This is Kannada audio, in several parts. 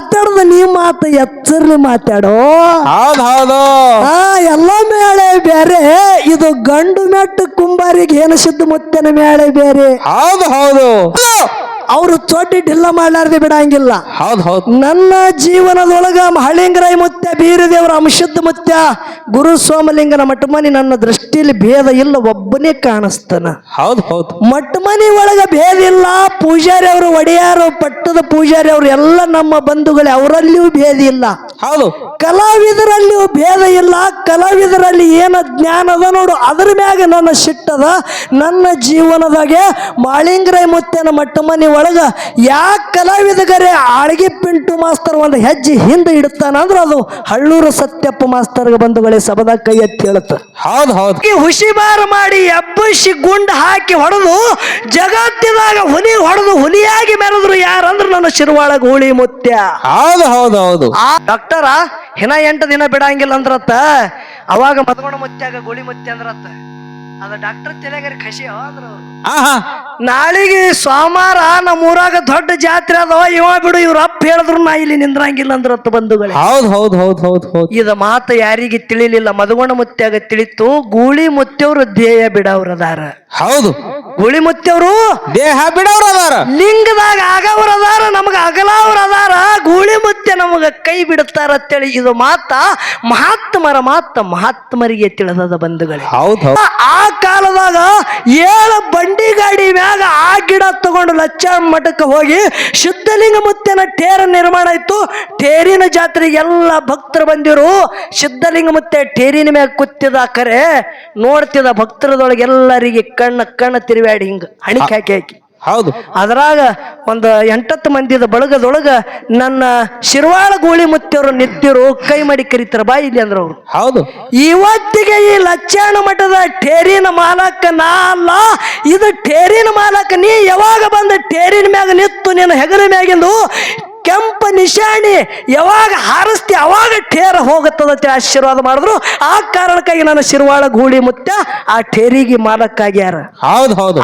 ಮಾತಾಡದ ನೀ ಮಾತು ಎಚ್ಚರ್ಲಿ ಮಾತಾಡೋ. ಹೌದು ಹೌದು. ಎಲ್ಲ ಮೇಳೆ ಬೇರೆ, ಇದು ಗಂಡು ಮೆಟ್ಟು ಕುಂಬಾರಿಗೆ ಏನು ಸಿದ್ಧ ಮುತ್ತನ ಮೇಳೆ ಬೇರೆ. ಹೌದು ಹೌದು. ಅವರು ಚೋಟಿ ಢಿಲ್ಲ ಮಾಡ್ಲಾರ್ದೆ ಬಿಡಂಗಿಲ್ಲ. ಹೌದು ಹೌದು. ನನ್ನ ಜೀವನದೊಳಗ ಹಳಿಂಗರಾಯ ಮುತ್ಯ, ಬೀರದೇವರ ಅಂಶದ ಮುತ್ಯ, ಗುರು ಸೋಮಲಿಂಗನ ಮಠಮನಿ ನನ್ನ ದೃಷ್ಟಿಯಲ್ಲಿ ಭೇದ ಇಲ್ಲ, ಒಬ್ಬನೇ ಕಾಣಿಸ್ತಾನ. ಹೌದು ಹೌದು. ಮಠಮನಿ ಒಳಗ ಭೇದ ಇಲ್ಲ. ಪೂಜಾರಿ ಅವರು, ಒಡೆಯಾರು, ಪಟ್ಟದ ಪೂಜಾರಿ ಅವರು ಎಲ್ಲ ನಮ್ಮ ಬಂಧುಗಳೇ, ಅವರಲ್ಲಿಯೂ ಭೇದ ಇಲ್ಲ. ಹೌದು. ಕಲಾವಿದರಲ್ಲಿಯೂ ಭೇದ ಇಲ್ಲ. ಕಲಾವಿದರಲ್ಲಿ ಏನ ಜ್ಞಾನ ಅದ ನೋಡು, ಅದ್ರ ಮ್ಯಾಗ ನನ್ನ ಸಿಟ್ಟದ. ನನ್ನ ಜೀವನದಾಗೆ ಮಾಳಿಂಗರಾಯ ಮುತ್ಯನ ಮಟ್ಟಮನಿ ಒಳಗ ಯಾಕೆ ಕಲಾವಿದಗರೇ ಆಳ್ಗಿ ಪಿಂಟು ಮಾಸ್ತರ್ ಒಂದು ಹೆಜ್ಜೆ ಹಿಂದೆ ಇಡ್ತಾನ ಅಂದ್ರೆ ಅದು ಹಳ್ಳೂರು ಸತ್ಯಪ್ಪ ಮಾಸ್ತರ್ಗೆ ಬಂಧುಗಳೇ ಸಬದ ಕೈ ಎತ್ತಿ ಹೇಳುತ್ತ. ಹೌದು ಹೌದು. ಹುಷಿಬಾರ ಮಾಡಿ ಎಬ್ಬಸಿ ಗುಂಡು ಹಾಕಿ ಹೊಡೆದು ಜಗತ್ತಿದಾಗ ಹುಲಿ ಹೊಡೆದು ಹುಲಿಯಾಗಿ ಮೆರೆದ್ರು ಯಾರಂದ್ರೆ ನನ್ನ ಶಿರ್ವಾಳ ಗೂಳಿ ಮುತ್ಯ. ಹೌದು ಹೌದು ಹೌದು. ಡಾಕ್ಟರ ಹಿನ 8 ದಿನ ಬಿಡಂಗಿಲ್ಲ ಅಂದ್ರತ್ತ. ಅವಾಗ ಮದಗೋಣ ಮುತ್ಯಾಗ ಗೋಳಿ ಮುತ್ಯ ಅಂದ್ರತ್ತ. ಅದ ಡಾಕ್ಟರ್ ತಲೆಗಾರಿ ಖುಷಿ ಅಂದ್ರ ಅವ್ರು. ನಾಳಿಗೆ ಸೋಮವಾರ ನಮ್ಮ ಊರಾಗ ದೊಡ್ಡ ಜಾತ್ರೆ ಅದಾವ, ಇವ ಬಿಡು ಇವ್ರ ಅಪ್ಪ ಹೇಳಿದ್ರು ನಾ ಇಲ್ಲಿ ನಿಂದ್ರಂಗಿಲ್ಲ ಅಂದ್ರತ್ತ ಬಂಧುಗಳೇ. ಹೌದು ಹೌದು ಹೌದು ಹೌದು ಹೌದು. ಇದ ಮಾತು ಯಾರಿಗೆ ತಿಳಿಲಿಲ್ಲ, ಮದಗೋಣ ಮುತ್ಯಾಗ ತಿಳಿತು. ಗೂಳಿ ಮುತ್ಯವ್ರು ದೇಹ ಬಿಡವ್ರದಾರ. ಹೌದು. ಗೂಳಿ ಮುತ್ಯವ್ರು ದೇಹ ಬಿಡವ್ರ ಅದಾರ. ಲಿಂಗದಾಗ ಆಗವ್ರ ಅದಾರ, ನಮಗ ಅಗಲವ್ರ ಅದಾರ. ಗೂಳಿ ಮುತ್ಯ ನಮಗ ಕೈ ಬಿಡುತ್ತಾರ ಅಂತೇಳಿ ಇದು ಮಾತ ಮಹಾತ್ಮರಿಗೆ ತಿಳಿದದ ಬಂಧುಗಳೇ. ಹೌದು. ಆ ಕಾಲದಾಗ 7 ಬಂಡಿ ಗಾಡಿ ಮ್ಯಾಗ ಆ ಗಿಡ ತಗೊಂಡು ಲಚ್ಚಾಣ ಮಠಕ್ಕೆ ಹೋಗಿ ಸಿದ್ಧಲಿಂಗ ಮುತ್ಯನ ಟೇರ ನಿರ್ಮಾಣ ಆಯ್ತು. ಟೇರಿನ ಜಾತ್ರೆಗೆ ಎಲ್ಲ ಭಕ್ತರು ಬಂದಿರು. ಸಿದ್ಧಲಿಂಗ ಮುತ್ಯ ಟೇರಿನ ಮ್ಯಾಗ ಕೂತಿದ ಕರೆ ನೋಡ್ತಿದ ಭಕ್ತರದೊಳಗೆ ಎಲ್ಲರಿಗೆ ಕಣ್ಣ ತಿರುವಾಡಿ ಹಿಂಗ ಹಣಿಕೆ ಹಾಕಿ. ಹೌದು. ಅದ್ರಾಗ ಒಂದು 8-10 ಮಂದಿದ ಬಳಗದೊಳಗ ನನ್ನ ಶಿರ್ವಾಳ ಗೂಳಿ ಮುತ್ಯವರು ನಿತ್ಯರು ಕೈ ಮಾಡಿ ಕರೀತಾರ, ಬಾ ಇಲ್ಲಿ ಅಂದ್ರ ಅವ್ರು. ಹೌದು. ಇವತ್ತಿಗೆ ಈ ಲಚ್ಚಾಣ ಮಠದ ಟೇರಿನ ಮಾಲಕ ನಾ ಅಲ್ಲ, ಇದು ಟೇರಿನ ಮಾಲಕ ನೀ. ಯಾವಾಗ ಬಂದ ಟೇರಿನ ಮ್ಯಾಗ ನಿತ್ತು ನಿನ್ನ ಹೆಗಲ ಮ್ಯಾಗಿಂದು ಕೆಂಪ ನಿಶಾಣಿ ಯಾವಾಗ ಹಾರಿಸ್ತಿ ಅವಾಗ ಟೇರ ಹೋಗುತ್ತದ ಆಶೀರ್ವಾದ ಮಾಡಿದ್ರು. ಆ ಕಾರಣಕ್ಕಾಗಿ ನನ್ನ ಶಿರ್ವಾಳ ಗೂಳಿ ಮುತ್ಯ ಆ ಟೇರಿಗೆ ಮಾಲಕ್ಕಾಗ್ಯಾರ. ಹೌದು ಹೌದು.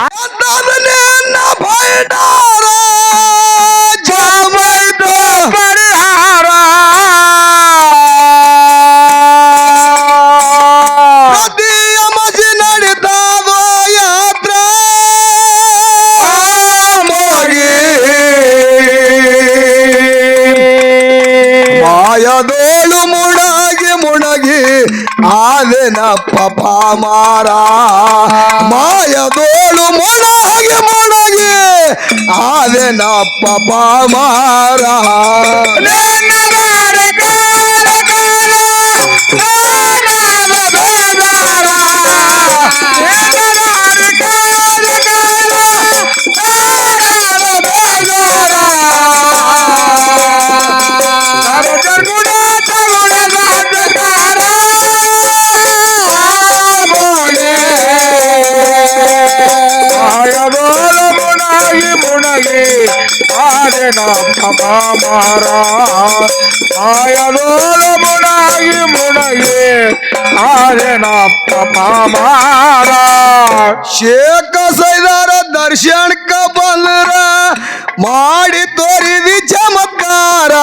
ಮಾಯದೋಳು ಮುಣಗಿ ಮುಣಗಿ ಆದೆನಪ್ಪ ಪಾಮಾರ. ಮಾಯದೋಳು ಮುಣಗಿ ಮುಣಗಿ ಆದೆನಪ್ಪ ಪಾಮಾರ. ಮಾಯದೋಳು ಮುಣಗಿ ಮುಣಗಿ ಆದೆನಪ್ಪ ಪಾಮಾರ. ಶೇಖ ಸೈದಾರ ದರ್ಶನಕ್ಕ ಬಂದ್ರ ಮಾಡಿ ತೋರಿದಿ ಚಮತ್ಕಾರ.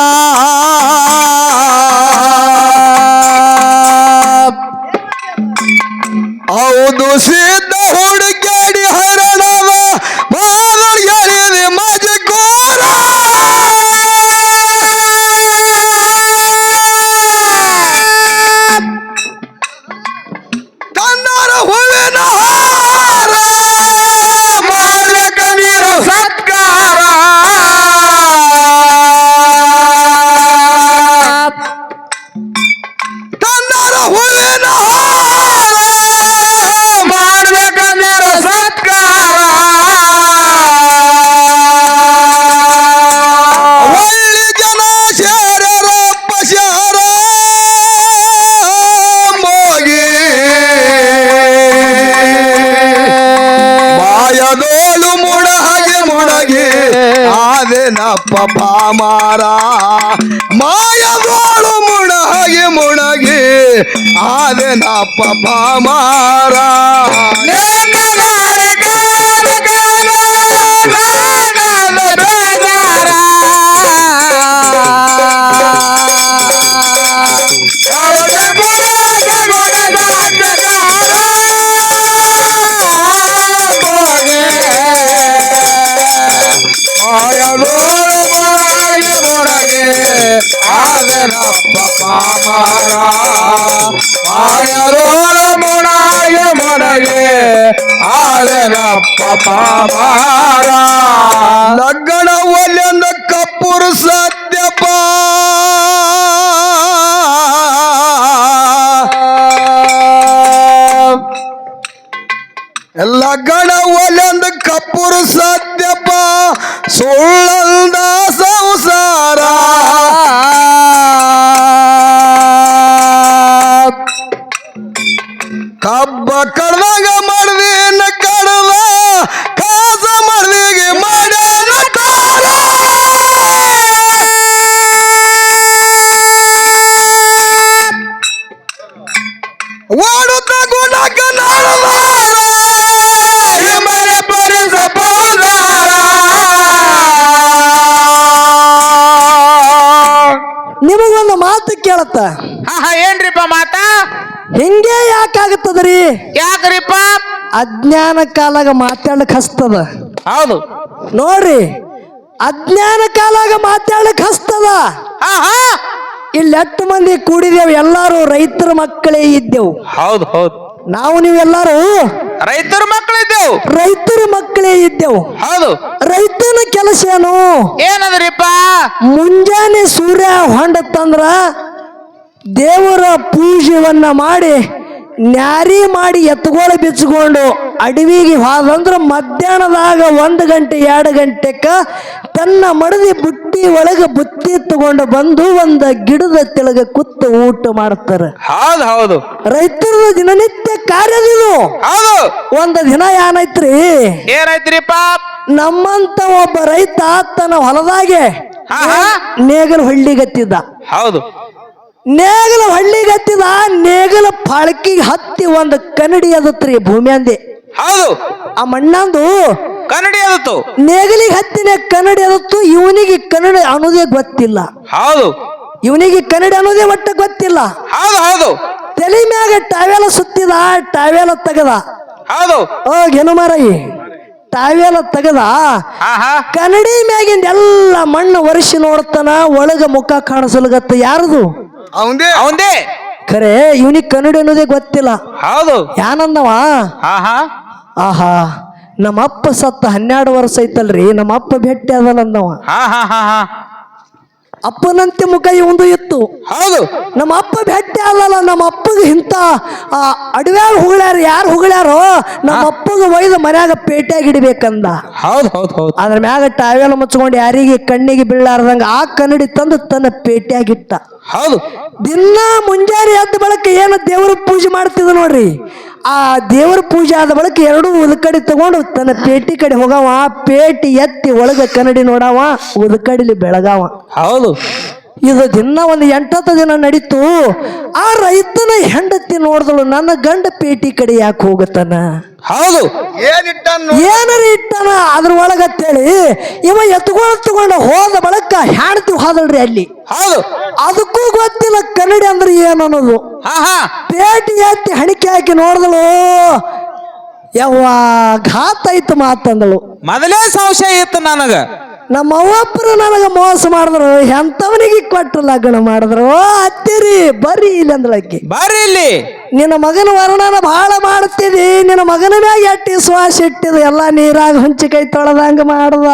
ಹೌದು ಸಿದ್ಧ ಹುಡುಗಾಡಿ ಹರಣವ ಮಾದರಿದೆ ಮಜಕೋರ. ಕನ್ನಡ ಹೂವಿನ ಹಾರ ಮಾಡಕ ನೀರು ಸತ್ಕಾರ. ಕನ್ನಡ ಹೂವಿನ ಹಾರ ಮಾಡಕ ನೀರು ಸತ್ಕಾರ. ಒಳ್ಳೆ ಜನ ಸೇರಪ್ಪ ಶಾರ ಮೋಗಿ. ಮಾಯದೋಳು ಮುಣಗಿ ಮುಣಗಿ ಆದೆನಪ್ಪ ಪಾಮಾರ. ಮಾಯದೋಳು ಮುಣಗಿ ಮುಣಗಿ ಆದೆನಪ್ಪ ಪಾಮಾರ. ಪಾಮಾರ ಆಯರೋಳ ಮೊಣಗೆ ಮೊಣಗೆ ಆದನಪ್ಪ ಪಾಮಾರ ಲಗ್ನ ಒಲ್ಲೆಂದ ಕಪ್ಪುರು ಸತ್ಯಪ್ಪ ಲಗ್ನ ಒಲೆಂದ ಕಪ್ಪುರು ಸತ್ಯಪ್ಪ ಸುಳ್ಳಂದ ಸಂಸಾರ ಕಬ್ಬ ಕಡ್ದಾಗ ಮಾಡ್ದೇನ ಕಡದ ಕಾಸ ಮಾಡ್ದಿಗೆ ಮಾಡ್ಯಾನ ಕಾಲ ಓಡುತ್ತ ಗುಣಕ ನಾಡದ ನಿಮಗೊಂದು ಮಾತು ಕೇಳತ್ತ ಏನ್ರಿಪ್ಪ ಮಾತ ಹಿಂಗೆ ಯಾಕಾಗತ್ತದ್ರಿ ಯಾಕ್ರಿಪ್ಪ ಅಜ್ಞಾನ ಕಾಲಾಗ ಮಾತಾಡ್ಲಿಕ್ ಹಸ್ತದ ಹೌದು ನೋಡ್ರಿ ಅಜ್ಞಾನ ಕಾಲಾಗ ಮಾತಾಡ್ಲಿಕ್ ಹಸ್ತದ ಇಲ್ಲಿ 8 ಮಂದಿ ಕೂಡಿದೇವು ಎಲ್ಲಾರು ರೈತರ ಮಕ್ಕಳೇ ಇದ್ದೆವು ಹೌದು ಹೌದು ನಾವು ನೀವೆಲ್ಲರೂ ರೈತರ ಮಕ್ಕಳಿದ್ದೆವು ರೈತರ ಮಕ್ಕಳೇ ಇದ್ದೆವು ಹೌದು ರೈತನ ಕೆಲಸ ಏನು ಏನದ್ರಿಪ್ಪ ಮುಂಜಾನೆ ಸೂರ್ಯ ಹೊಂಡತ್ತಂದ್ರ ದೇವರ ಪೂಜೆಯನ್ನ ಮಾಡಿ ನ್ಯಾರಿ ಮಾಡಿ ಎತ್ತುಗೋಳ ಬಿಚ್ಚಿಕೊಂಡು ಅಡವಿಗೆ ಹೋದಂದ್ರ ಮಧ್ಯಾಹ್ನದಾಗ 1 ಗಂಟೆ 2 ಗಂಟೆಕ್ಕ ತನ್ನ ಮಡದಿ ಬುಟ್ಟಿ ಒಳಗೆ ಬುತ್ತಿ ತಗೊಂಡು ಬಂದು ಒಂದು ಗಿಡದ ತೆಳಗ ಕೂತು ಊಟ ಮಾಡ್ತಾರೆ ಹೌದು ಹೌದು ರೈತರ ದಿನನಿತ್ಯ ಕಾರ್ಯದಿದು ಹೌದು ಒಂದು ದಿನ ಏನೈತ್ರಿ ಏನಾಯ್ತ್ರಿಪ್ಪ ನಮ್ಮಂತ ಒಬ್ಬ ರೈತ ತನ್ನ ಹೊಲದಾಗೆ ನೇಗಲು ಹಳ್ಳಿಗತ್ತಿದ್ದ ಹೌದು ನೇಗಲ ಹಳ್ಳಿಗತ್ತಿದ ನೇಗಲ ಪಾಳಕಿಗೆ ಹತ್ತಿ ಒಂದು ಕನ್ನಡಿ ಅದತ್ರಿ ಭೂಮಿ ಅಂದೆ ಹೌದು ಆ ಮಣ್ಣಂದು ಕನ್ನಡಿ ಅದತ್ತು ನೇಗಲಿಗೆ ಹತ್ತಿನ ಕನ್ನಡಿ ಅದತ್ತು ಇವನಿಗೆ ಕನ್ನಡಿ ಅನ್ನೋದೇ ಗೊತ್ತಿಲ್ಲ ಹೌದು ಇವನಿಗೆ ಕನ್ನಡಿ ಅನ್ನೋದೇ ಒಟ್ಟ ಗೊತ್ತಿಲ್ಲ ಹೌದು ಹೌದು ತಲೆ ಮ್ಯಾಗ ಟಾವೆಲ ಸುತ್ತಿದ ಟಾವೆಲ ತೆಗದ ಹೌದು ಏನು ಮಾರಯಿ ಟಾವೆಲ ತೆಗದ ಕನ್ನಡಿ ಮ್ಯಾಗಿಂದ ಎಲ್ಲ ಮಣ್ಣು ಒರೆಸಿ ನೋಡ್ತಾನ ಒಳಗ ಮುಖ ಕಾಣಿಸಲ್ಗತ್ತ ಯಾರದು ಅವಂದೇ ಅವಂದೇ ಖರೆ ಇವನಿಗೆ ಕನ್ನಡಿ ಅನ್ನೋದೇ ಗೊತ್ತಿಲ್ಲ ಹೌದು ಯಾನಂದವ ಆಹಾ ನಮ್ಮ ಅಪ್ಪ ಸತ್ತ 12 ವರ್ಷ ಐತಲ್ರಿ ನಮ್ಮ ಅಪ್ಪ ಭೇಟಿ ಅದಲ್ಲ ಅಂದವ ಅಪ್ಪನಂತೆ ಮುಖ ಇವಂದು ಇತ್ತು ಹೌದು ನಮ್ಮ ಅಪ್ಪ ಭೇಟಿ ಆದಲ್ಲ ನಮ್ಮ ಅಪ್ಪಗೆ ಇಂಥ ಅಡವ್ಯಾಗ ಹುಗ್ಳ್ಯಾರ ಯಾರು ಹುಗ್ಳ್ಯಾರೋ ನಮ್ಮ ಅಪ್ಪಗೆ ಒಯ್ದು ಮನ್ಯಾಗ ಪೇಟೆಯಾಗಿ ಇಡ್ಬೇಕಂದ ಹೌದು ಹೌದು ಹೌದು ಅದ್ರ ಮ್ಯಾಗ ಟಾವೆಲ್ ಮುಚ್ಕೊಂಡು ಯಾರಿಗೆ ಕಣ್ಣಿಗೆ ಬೀಳಾರ್ದಂಗ ಆ ಕನ್ನಡಿ ತಂದು ತನ್ನ ಪೇಟೆಯಾಗಿಟ್ಟ ಹೌದು ದಿನ ಮುಂಜಾನೆ ಎದ್ದ ಬಳಕ ಏನು ದೇವ್ರ ಪೂಜೆ ಮಾಡ್ತಿದ್ದ ನೋಡ್ರಿ ಆ ದೇವರ ಪೂಜೆ ಆದ ಬಳಕ 2 ಉದಕಡಿ ತಗೊಂಡು ತನ್ನ ಪೇಟಿ ಕಡೆ ಹೋಗವ ಪೇಟಿ ಎತ್ತಿ ಒಳಗ ಕನ್ನಡಿ ನೋಡವ ಉದಕಡಿಲಿ ಬೆಳಗಾವ ಹೌದು ಇದು ದಿನ ಒಂದು 8-10 ದಿನ ನಡೀತು ಆ ರೈತನ ಹೆಂಡತಿ ನೋಡಿದಳು ನನ್ನ ಗಂಡ ಪೇಟಿ ಕಡೆ ಯಾಕೆ ಹೋಗತ್ತಾನ ಹೌದು ಏನಾರ ಇಟ್ಟಾನ ಅದ್ರ ಒಳಗತ್ತೇಳಿ ಇವ ತಗೊಂಡು ಹೋದ ಬಳಕ ಹೆಂಡತಿ ಹೋದಳ್ರಿ ಅಲ್ಲಿ ಹೌದು ಅದಕ್ಕೂ ಗೊತ್ತಿಲ್ಲ ಕನ್ನಡಿ ಅಂದ್ರೆ ಏನು ಅನ್ನೋದು ಪೇಟಿ ಎತ್ತಿ ಹಣಿಕೆ ಹಾಕಿ ನೋಡಿದಳು ಯವ್ವ ಘಾತ ಐತು ಮಾತಂದಳು ಮೊದಲೇ ಸಂಶಯ ಇತ್ತು ನನಗ ನಮ್ಮ ಅವ್ವಪ್ಪರು ನನಗ ಮೋಸ ಮಾಡಿದ್ರು ಎಂತವನಿಗೆ ಕೊಟ್ಟು ಲಗ್ನ ಮಾಡಿದ್ರು ಹತ್ತಿರಿ ಬರ್ರಿ ಇಲ್ಲಿ ಅಂದಳಕ್ಕಿ ಬರ್ರಿ ಇಲ್ಲಿ ನಿನ್ನ ಮಗನ ವರ್ಣನ ಬಹಳ ಮಾಡ್ತಿದಿ ನಿನ್ನ ಮಗನ ಮ್ಯಾಗ ಎಟ್ಟಿ ಶ್ವಾಸ ಇಟ್ಟಿದ ಎಲ್ಲ ನೀರಾಗ ಹುಂಚಿ ಕೈ ತೊಳೆದಂಗ ಮಾಡ್ದ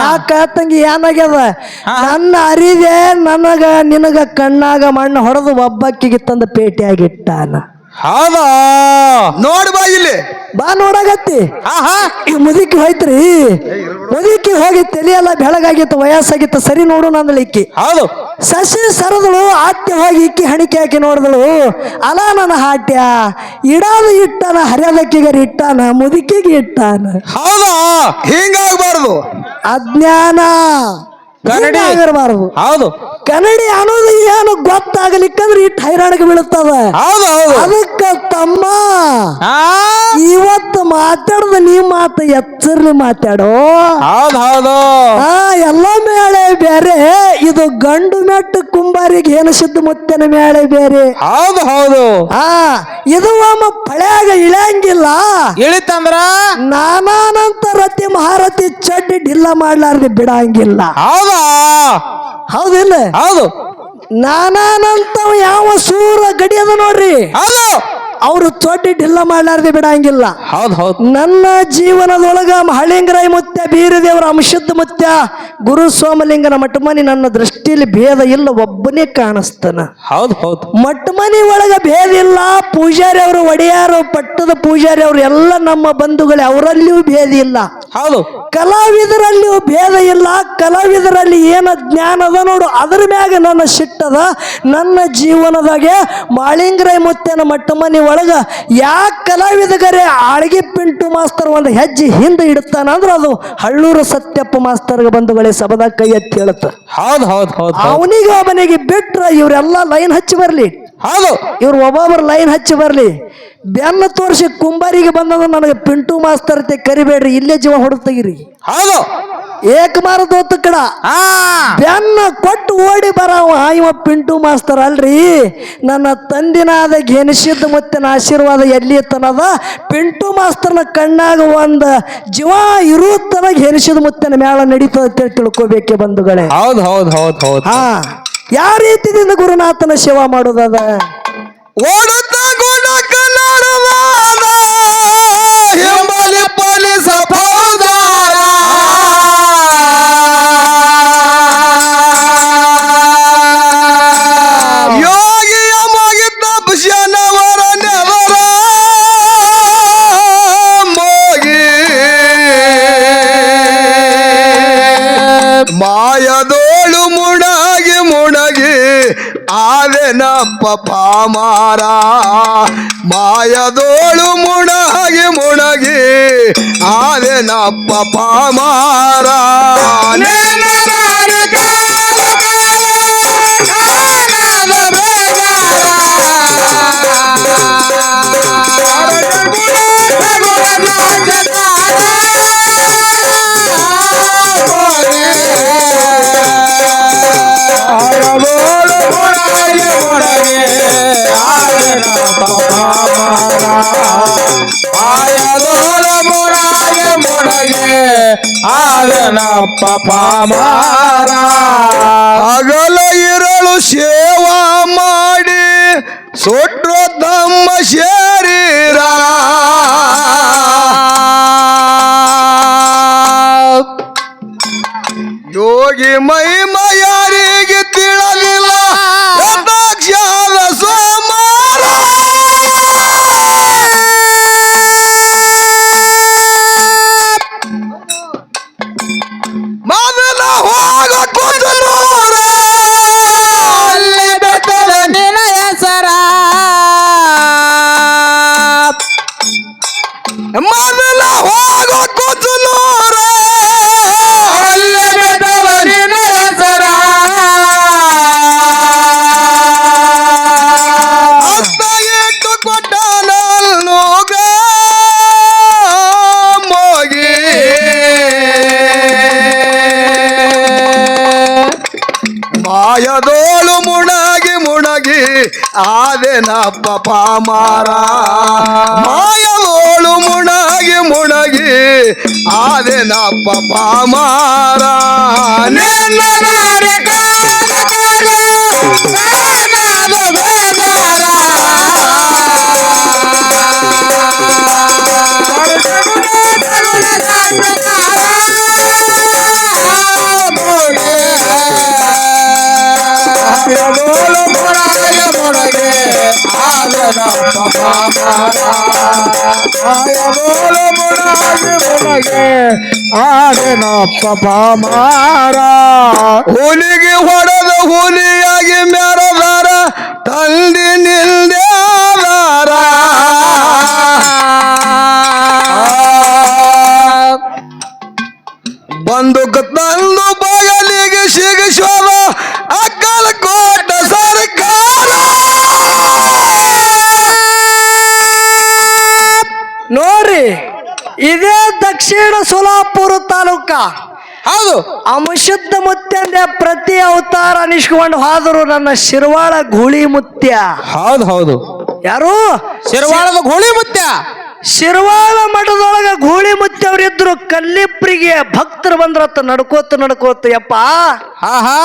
ಯಾಕ ತಂಗಿ ಏನಾಗ್ಯದ ನನ್ನ ಅರಿದೆ ನನಗ ನಿನಗ ಕಣ್ಣಾಗ ಮಣ್ಣು ಹೊಡೆದು ಒಬ್ಬಕ್ಕಿಗೆ ತಂದ ಪೇಟೆಯಾಗಿಟ್ಟಾನ ಹೌದಾ ನೋಡ್ ಬಾ ಇಲ್ಲಿ ಬಾ ನೋಡಾಗತ್ತಿ ಈ ಮುದುಕಿ ಹೋಯ್ತ್ರಿ ಮುದುಕಿ ಹೋಗಿ ತಲೆಯೆಲ್ಲ ಬೆಳಗಾಗಿತ್ತು ವಯಸ್ಸಾಗಿತ್ತು ಸರಿ ನೋಡು ನಂದಳಿಕ್ಕಿ ಹೌದು ಸಸಿ ಸರದಳು ಆಟ್ಯ ಹೋಗಿ ಇಕ್ಕಿ ಹಣಿಕೆ ಹಾಕಿ ನೋಡಿದಳು ಅಲ ನನ್ನ ಹಾಟ್ಯ ಇಡಾದು ಇಟ್ಟಾನ ಹರಿಯದಕ್ಕಿಗರಿ ಇಟ್ಟಾನ ಮುದುಕಿಗೆ ಇಟ್ಟಾನ ಹೌದಾ ಹಿಂಗಾಗಬಾರ್ದು ಅಜ್ಞಾನ ಕನ್ನಡಿ ಆಗಿರಬಾರದು ಹೌದು ಕನ್ನಡಿ ಅನ್ನೋದು ಏನು ಗೊತ್ತಾಗಲಿಕ್ಕಂದ್ರೆ ಇಟ್ಟು ಹೈರಾಣಿಗೆ ಬೀಳುತ್ತದ ಹೌದು ಹೌದು ಅದಕ್ಕ ತಮ್ಮ ಇವತ್ತು ಮಾತಾಡ್ದ ನೀ ಮಾತು ಎಚ್ಚರ್ಲಿ ಮಾತಾಡೋ ಹೌದು ಹೌದು ಎಲ್ಲ ಮೇಳೆ ಬೇರೆ ಇದು ಗಂಡು ಮೆಟ್ಟು ಕುಂಬಾರಿಗೆ ಏನು ಸಿದ್ಧ ಮುತ್ತನ ಮೇಳೆ ಬೇರೆ ಹೌದು ಹೌದು ಇದು ಒಮ್ಮ ಪಳ್ಯಾಗ ಇಳಂಗಿಲ್ಲ ಇಳಿತಂದ್ರ ನಾನಾನಂತ ರತಿ ಮಹಾರತಿ ಚಡ್ಡಿ ಢಿಲ್ಲ ಮಾಡ್ಲಾರ್ದೆ ಬಿಡಂಗಿಲ್ಲ ಹೌದಾ ಹೌದಿಲ್ಲ ಹೌದು ನಾನಾನಂತವ ಯಾವ ಸೂರ ಗಡಿ ಅದ ನೋಡ್ರಿ, ಹೌದು ಅವ್ರು ತೊಟ್ಟಿ ಢಿಲ್ಲ ಮಾಡ್ಲಾರ್ದೆ ಬಿಡಂಗಿಲ್ಲ. ಹೌದ್ ಹೌದ್ ನನ್ನ ಜೀವನದೊಳಗ ಹಳಿಂಗರಾಯ ಮುತ್ಯ, ಬೀರದೇವರ ಅಂಶದ ಮುತ್ಯ, ಗುರು ಸೋಮಲಿಂಗನ ಮಠಮನಿ ನನ್ನ ದೃಷ್ಟಿಯಲ್ಲಿ ಭೇದ ಇಲ್ಲ, ಒಬ್ಬನೇ ಕಾಣಿಸ್ತಾನ. ಹೌದ್ ಹೌದ್ ಮಠಮನಿ ಒಳಗ ಭೇದ ಇಲ್ಲ. ಪೂಜಾರಿ ಅವರು, ಒಡೆಯಾರು, ಪಟ್ಟದ ಪೂಜಾರಿ ಅವರು ಎಲ್ಲ ನಮ್ಮ ಬಂಧುಗಳೇ, ಅವರಲ್ಲಿಯೂ ಭೇದ ಇಲ್ಲ. ಹೌದು ಕಲಾವಿದರಲ್ಲಿಯೂ ಭೇದ ಇಲ್ಲ. ಕಲಾವಿದರಲ್ಲಿ ಏನ ಜ್ಞಾನ ಅದ ನೋಡು, ಅದ್ರ ಮ್ಯಾಗ ನನ್ನ ಸಿಟ್ಟದ. ನನ್ನ ಜೀವನದಾಗೆ ಮಾಳಿಂಗರಾಯ ಮುತ್ಯನ ಮಟ್ಟಮನಿ ಒಳಗ ಯಾಕೆ ಕಲಾವಿದಗರೇ ಆಳ್ಗಿ ಪಿಂಟು ಮಾಸ್ತರ್ ಒಂದು ಹೆಜ್ಜೆ ಹಿಂದೆ ಇಡ್ತಾನ ಅಂದ್ರೆ ಅದು ಹಳ್ಳೂರು ಸತ್ಯಪ್ಪ ಮಾಸ್ತರ್ಗೆ ಬಂಧುಗಳೇ ಸಬದಾಗ ಕೈ ಎತ್ತಿ ಹೇಳುತ್ತ. ಹೌದ್ ಹೌದ್ ಹೌದ್ ಅವನಿಗೆ ಒಬ್ಬನಿಗೆ ಬಿಟ್ರ ಇವರೆಲ್ಲ ಲೈನ್ ಹಚ್ಚಿ ಬರ್ಲಿ, ಹೌದು ಇವ್ರು ಒಬ್ಬೊಬ್ಬರು ಲೈನ್ ಹಚ್ಚಿ ಬರ್ಲಿ. ಬೆನ್ನ ತೋರಿಸಿ ಕುಂಬಾರಿಗೆ ಬಂದದ ನನಗೆ ಪಿಂಟು ಮಾಸ್ತರ್ ಅಂತ ಕರಿಬೇಡ್ರಿ, ಇಲ್ಲೇ ಜೀವ ಹೊಡೆದು ತೆಗಿರಿ. ಹೌದು ಏಕಮಾರ ದೋತ ಕಡ ಬೆನ್ನ ಕೊಟ್ಟು ಓಡಿ ಬರವ ಇವ ಪಿಂಟು ಮಾಸ್ತರ್ ಅಲ್ರಿ. ನನ್ನ ತಂದಿನಾದ ಗೆನಿಸಿದ್ದ ಮುತ್ತಿನ ಆಶೀರ್ವಾದ ಎಲ್ಲಿ ತನದ ಪಿಂಟು ಮಾಸ್ತರ್ನ ಕಣ್ಣಾಗ ಒಂದ ಜೀವ ಇರುತ್ತನ ಗೆನಿಸಿದ ಮುತ್ತಿನ ಮ್ಯಾಲ ನಡೀತದ ತಿಳ್ಕೋಬೇಕೆ ಬಂಧುಗಳೇ. ಹೌದ್ ಹೌದ್ ಹೌದ್ ಹೌದ್ ಹಾ, ಯಾವ ರೀತಿಯಿಂದ ಗುರುನಾಥನ ಸೇವಾ ಮಾಡೋದದ? ಓಡುತ್ತ ಗುಣಕ ನಾಡವಾದ ಹಿಂಬಲಿ ಪೊಲೀಸ ಫೌಜಾರ. ಯೋಗಿಯ ಮಗಿದ್ದ ಶನವರ ನೆವರ ಮೋಗಿ ಮಾಯದೋಳು ಮುಣಗಿ ಮುಣಗಿ ಆವೆನಪ್ಪ ಪಾಮಾರ. ಮಾಯದೋಳು ಮುಣಗಿ ಮುಣಗಿ ಆವೆನಪ್ಪ ಪಾಮಾರ. ಪಾಮಾರ ಹಗಲ ಇರಳು ಸೇವಾ ಮಾಡಿ ಸೊಟ್ರು ತಮ್ಮ ಶರೀರ. ಯೋಗಿ ಮಹಿಮ ಯಾರಿಗೆ ತಿಳಿದಿಲ್ಲ ದಕ್ಷಾಲ ಸೋಮಾರ. ಮೊದಲ ಹೋಗ ಕುಂದನೂರ ಅಲ್ಲೇ ಬೆಟ್ಟದ ನಿನ ಹೆಸರ. ಮೊದಲ ಹೋಗ ಕುಂದನೂರ ಅಲ್ಲೇ ಬೆಟ್ಟದ ನಿನ ಹೆಸರ. ಹತ್ತ ಇಟ್ಟು ಕೊಟ್ಟ ನಲ್ನೂಗ ಮೋಗಿ ಮಾಯದೋಳು ಮುಣಗಿ ಮುಣಗಿ ಆದೆನಪ್ಪ ಪಾಮಾರ. ಮಾಯದೋಳು ಮುಣಗಿ ಮುಣಗಿ ಆದೆನಪ್ಪ ಪಾಮಾರ. ನೆನ್ನದಾರೆ ಆಡನಪ್ಪ ಪಾಮಾರ. ಹುಲಿಗೆ ಹೊಡೆದ ಹುಲಿಯಾಗಿ ಮೆರದಾರ ತಂದಿ ನಿಲ್ದಾರ. ಬಂದೂಕ ತಂದು ಬಗಲಿಗೆ ಸಿಗಿಸೋದ ಅಕ್ಕಲ ಕೋಟ ಸರ್ಕಾರ. ನೋಡ್ರಿ, ಇದೇ ದಕ್ಷಿಣ ಸೋಲಾಪುರ ತಾಲೂಕ. ಹೌದು ಅಂಶುದ್ಧ ಮುತ್ಯಂದೆ ಪ್ರತಿ ಅವತಾರ ಅನಿಸ್ಕೊಂಡು ಹೋದರು ನನ್ನ ಶಿರ್ವಾಳ ಗೂಳಿ ಮುತ್ಯ. ಹೌದು ಹೌದು ಯಾರು? ಶಿರ್ವಾಳದ ಗೋಳಿ ಮುತ್ಯ. ಶಿರ್ವಾಳ ಮಠದೊಳಗ ಗೂಳಿ ಮುತ್ತವ್ರಿದ್ರು ಕಲ್ಲಿಪ್ರಿಗೆ ಭಕ್ತರು ಬಂದ್ರತ್ತ ನಡ್ಕೋತ ಯಪ್ಪ ಹಾ ಹಾ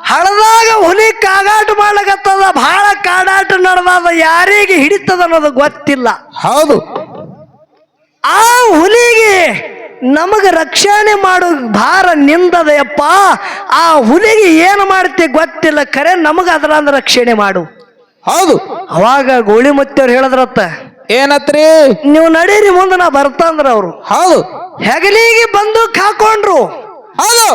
ಹಳದಾಗ ಹುಲಿ ಕಾಗಾಟ ಮಾಡ್ಲಕತ್ತದ ಬಹಳ ಕಾಡಾಟ ನಡೆದ ಯಾರಿಗೆ ಹಿಡಿತದ ಅನ್ನೋದು ಗೊತ್ತಿಲ್ಲ. ಹೌದು. ಆ ಹುಲಿಗೆ ನಮಗ ರಕ್ಷಣೆ ಮಾಡೋ ಭಾರ ನಿಂದದ ಯಪ್ಪ. ಆ ಹುಲಿಗೆ ಏನು ಮಾಡ್ತಿ ಗೊತ್ತಿಲ್ಲ, ಖರೆ ನಮಗ ಅದರ ಅಂದ್ರ ರಕ್ಷಣೆ ಮಾಡು. ಹೌದು. ಅವಾಗ ಗೂಳಿ ಮುತ್ತವ್ರು ಹೇಳಿದ್ರತ್ತ, ಏನತ್ರಿ? ನೀವು ನಡೀರಿ ಮುಂದೆ ನಾ ಬರ್ತಂದ್ರ ಅವ್ರು. ಹೌದು. ಹೆಗಲಿಗೆ ಬಂದು ಹಾಕೊಂಡ್ರು. ಹೌದು.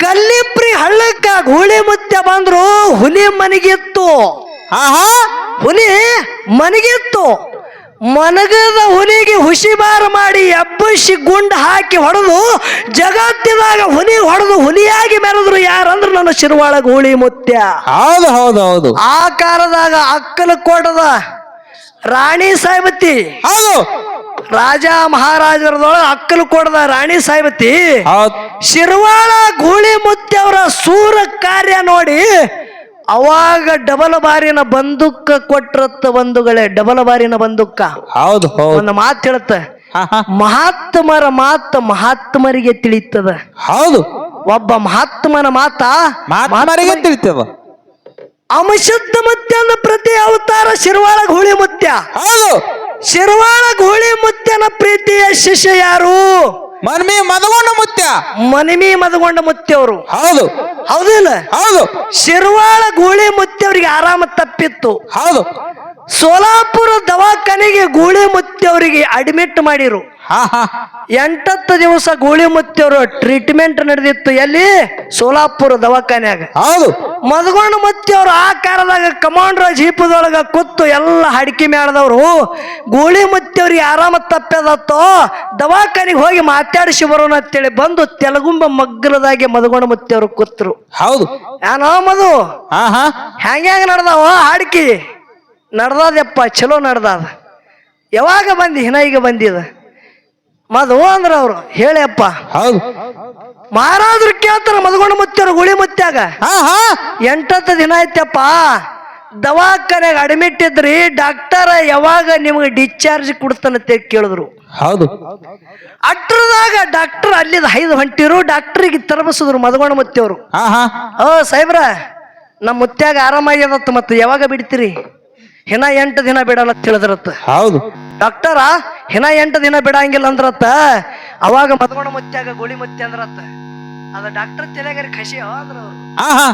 ಕಲ್ಲಿಪ್ರಿ ಹಳ್ಳಕ್ಕ ಗೂಳಿ ಮುತ್ಯ ಬಂದ್ರು. ಹುಲಿ ಮನಗಿತ್ತು. ಹಾ ಹಾ ಹುಲಿ ಮನಗಿತ್ತು. ಮನಗದ ಹುಲಿಗೆ ಹುಸಿಬಾರ ಮಾಡಿ ಎಬ್ಬಸಿ ಗುಂಡ ಹಾಕಿ ಹೊಡೆದು ಜಗತ್ತಿದಾಗ ಹುಲಿ ಹೊಡೆದು ಹುಲಿಯಾಗಿ ಮೆರೆದ್ರು ಯಾರಂದ್ರ ನನ್ನ ಶಿರ್ವಾಳ ಗೂಳಿ ಮುತ್ಯ. ಹೌದು ಹೌದು ಹೌದು. ಆ ಕಾಲದಾಗ ಅಕ್ಕಲಕೋಟದ ರಾಣಿ ಸಾಯ್ಬತಿ, ಹೌದು. ರಾಜ ಮಹಾರಾಜರದೊಳಗೆ ಅಕ್ಕಲಕೋಟದ ರಾಣಿ ಸಾಯ್ಬತಿ ಹೌದು. ಶಿರ್ವಾಳ ಗೂಳಿ ಮುತ್ಯ ಅವರ ಸೂರ ಕಾರ್ಯ ನೋಡಿ ಅವಾಗ ಡಬಲ್ ಬಾರಿನ ಬಂದೂಕ ಕೊಟ್ರತ್ತ ಬಂಧುಗಳೇ. ಡಬಲ್ ಬಾರಿನ ಬಂದೂಕ. ಹೌದು ಹೌದು. ಒಂದು ಮಾತು ಹೇಳುತ್ತ, ಹಾ ಹಾ ಮಹಾತ್ಮರ ಮಾತ ಮಹಾತ್ಮರಿಗೆ ತಿಳಿತದ. ಹೌದು. ಒಬ್ಬ ಮಹಾತ್ಮನ ಮಾತ ಮಾತನಾರಿಗೆ ತಿಳಿತದ. ಅಮಶುದ್ಧ ಮುತ್ಯನ ಪ್ರತಿ ಅವತಾರ ಶಿರ್ವಾಳ ಗೂಳಿ ಮುತ್ಯ. ಹೌದು. ಶಿರ್ವಾಳ ಗೂಳಿ ಮುತ್ಯನ ಪ್ರೀತಿಯ ಶಿಷ್ಯ ಯಾರು? ಮನ್ಮಿ ಮದಗೊಂಡ ಮುತ್ಯ. ಮನಿಮಿ ಮದಗೊಂಡ ಮುತ್ಯವರು. ಹೌದು. ಹೌದಿಲ್ಲ? ಹೌದು. ಶಿರ್ವಾಳ ಗೂಳಿ ಮುತ್ಯವರಿಗೆ ಆರಾಮ ತಪ್ಪಿತ್ತು. ಹೌದು. ಸೋಲಾಪುರ ದವಾಖಾನೆಗೆ ಗೂಳಿ ಮುತ್ಯವರಿಗೆ ಅಡ್ಮಿಟ್ ಮಾಡಿರು. ಹಾ ಹಾ 8 ದಿವಸ ಗೂಳಿ ಮುತ್ಯವರು ಟ್ರೀಟ್ಮೆಂಟ್ ನಡೆದಿತ್ತು. ಎಲ್ಲಿ? ಸೋಲಾಪುರ ದವಾಖಾನ್ಯಾಗ. ಹೌದು. ಮದಗೊಂಡ ಮುತ್ಯವರು ಆ ಕಾಲದಾಗ ಕಮಾಂಡ್ರ ಜೀಪದೊಳಗ ಕೂತು ಎಲ್ಲ ಹಡಿಕೆ ಮೇಳದವರು ಗೂಳಿ ಮುತ್ಯವ್ರಿಗೆ ಆರಾಮ ತಪ್ಪದತ್ತೋ ದವಾಖಾನಿಗೆ ಹೋಗಿ ಮಾತಾಡಿಸಿ ಬರೋಣ ಅಂತೇಳಿ ಬಂದು ತೆಲಗುಂಬ ಮಗ್ಗಲದಾಗೆ ಮದಗೊಂಡ ಮುತ್ಯವರು ಕೂತ್ರು. ಹೌದು. ಏನೋ ಮದು ಹಾ ಹಾ ಹೆಂಗ ನಡ್ದಾವ ಹಾಡ್ಕಿ? ನಡ್ದದಪ್ಪ, ಚಲೋ ನಡ್ದದ. ಯಾವಾಗ ಬಂದಿ? ಹಿನ ಈಗ ಬಂದಿದ ಮದು ಅಂದ್ರ ಅವ್ರು. ಹೇಳಿಯಪ್ಪ. ಹೌದು. ಮಹಾರಾಜರು ಕೇಳ್ತಾರ ಮದಗೊಂಡ ಮುತ್ಯವ್ರು ಗೂಳಿ ಮುತ್ಯಾಗ. ಹಾ ಹಾ 8 ದಿನ ಆಯ್ತಪ್ಪ ದವಾಖಾನೆಗೆ ಅಡ್ಮಿಟ್ ಇದ್ರಿ, ಡಾಕ್ಟರ್ ಯಾವಾಗ ನಿಮ್ಗೆ ಡಿಸ್ಚಾರ್ಜ್ ಕೊಡ್ತಾನಂತ ಕೇಳಿದ್ರು. ಹೌದು. ಅಟ್ರದಾಗ ಡಾಕ್ಟರ್ ಅಲ್ಲಿದ 5 ಹೊಂಟಿರು. ಡಾಕ್ಟರಿಗೆ ತರಬಸಿದ್ರು ಮದಗೊಂಡ ಮುತ್ಯವ್ರು. ಹಾ ಹಾ ಸಾಹೇಬ್ರ ನಮ್ಮ ಮುತ್ಯಾಗ ಆರಾಮಾಗ್ಯದತ್ತ, ಮತ್ತೆ ಯಾವಾಗ ಬಿಡ್ತೀರಿ? ಹಿನ 8 ದಿನ ಬಿಡಲ್ಲ ಅಂತ ಹೇಳಿದ್ರತ್ತ. ಹೌದು. ಡಾಕ್ಟರ ಹಿನ 8 ದಿನ ಬಿಡಂಗಿಲ್ಲ ಅಂದ್ರತ್ತ. ಅವಾಗ ಮದಗೊಂಡ ಮುತ್ಯಾಗ ಗೂಳಿ ಮುತ್ಯ ಅಂದ್ರತ್ತ. ಅದ ಡಾಕ್ಟರ್ ತಲೆಗಾರಿ ಖುಷಿ ಅಂದ್ರ ಅವ್ರು. ಹಾ ಹಾ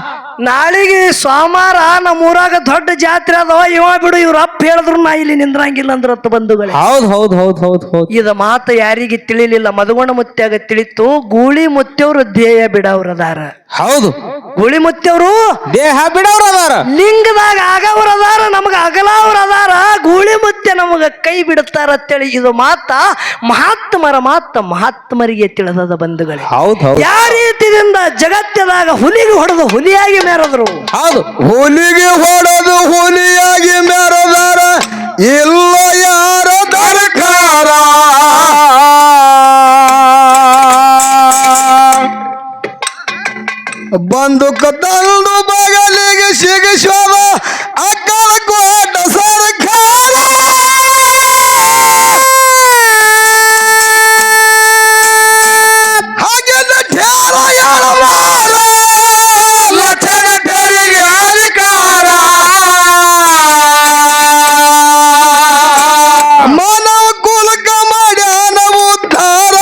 ನಾಳಿಗೆ ಸೋಮವಾರ ನಮ್ಮ ಊರಾಗ ದೊಡ್ಡ ಜಾತ್ರೆ ಅದವ, ಇವ ಬಿಡು ಇವ್ರ ಅಪ್ಪ ಹೇಳಿದ್ರು ನಾ ಇಲ್ಲಿ ನಿಂದ್ರಂಗಿಲ್ಲ ಅಂದ್ರತ್ತ ಬಂಧುಗಳೇ. ಹೌದು ಹೌದು ಹೌದು ಹೌದು ಹೌದು. ಇದ ಮಾತು ಯಾರಿಗೆ ತಿಳಿಲಿಲ್ಲ, ಮದಗೊಂಡ ಮುತ್ಯಾಗ ತಿಳಿತು. ಗೂಳಿ ಮುತ್ಯವ್ರು ದೇಹ ಬಿಡವ್ರದಾರ. ಹೌದು. ಗೂಳಿ ಮುತ್ಯವ್ರು ದೇಹ ಬಿಡವ್ರ ಅದಾರ. ಲಿಂಗದಾಗ ಆಗವ್ರ ಅದಾರ, ನಮಗ ಅಗಲವ್ರ ಅದಾರ. ಗೂಳಿ ಮುತ್ಯ ನಮಗ ಕೈ ಬಿಡುತ್ತಾರ ಅಂತೇಳಿ ಇದು ಮಾತ ಮಹಾತ್ಮರ ಮಾತ ಮಹಾತ್ಮರಿಗೆ ತಿಳಿದದ ಬಂಧುಗಳೇ. ಹೌದು ಹೌದು. ಯಾವ ರೀತಿಯಿಂದ ಜಗತ್ತದಾಗ ಹುಲಿಗೆ ಹೊಡೆದು ಹುಲಿಯಾಗಿ ಮೆರೆದ್ರು. ಹೌದು. ಹುಲಿಗೆ ಹೊಡೆದು ಹುಲಿಯಾಗಿ ಮೆರೆದಾರ, ಇಲ್ಲ ಯಾರ ದರಕಾರ. ಬಂದೂಕ ತಂದು ಬಗಲಿಗೆ ಸಿಗಿಸೋದ ಅಕ್ಕಲಕೋಟ ಸರ್ಕಾರ. ಹಾಗೆಲ್ಲ ಠೇರ ಎಳಬಾರ, ಲಕ್ಷಣ ಠೇರಿಗೆ ಅಧಿಕಾರ. ಮನ ಕುಲಕ ಮಾಡ್ಯಾನ ಉದ್ಧಾರ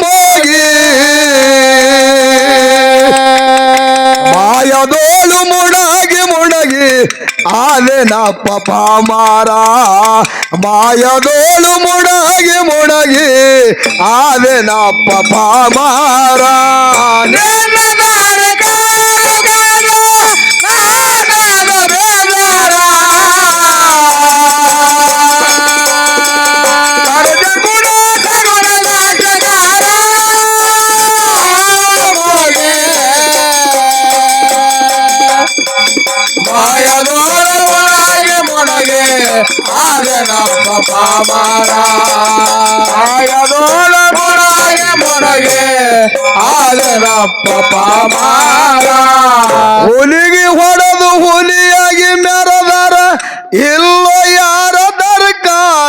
ಮೋಗಿ. ಮಾಯದೋಳು ಮುಡಗಿ ಮುಡಗಿ ಆಲೆನಪ್ಪ ಪಾಮಾರ. ಮಾಯದೋಳು ಮುಡಗಿ ಮುಡಗಿ ಆಲೆನಪ್ಪ ಪಾಮಾರ. ಹುಲಿಗೆ ಹೊಡೆದು ಹುಲಿಯಾಗಿ ಮೆರೆದಾರ, ಇಲ್ಲ ಯಾರ ದರ್ಕಾರ.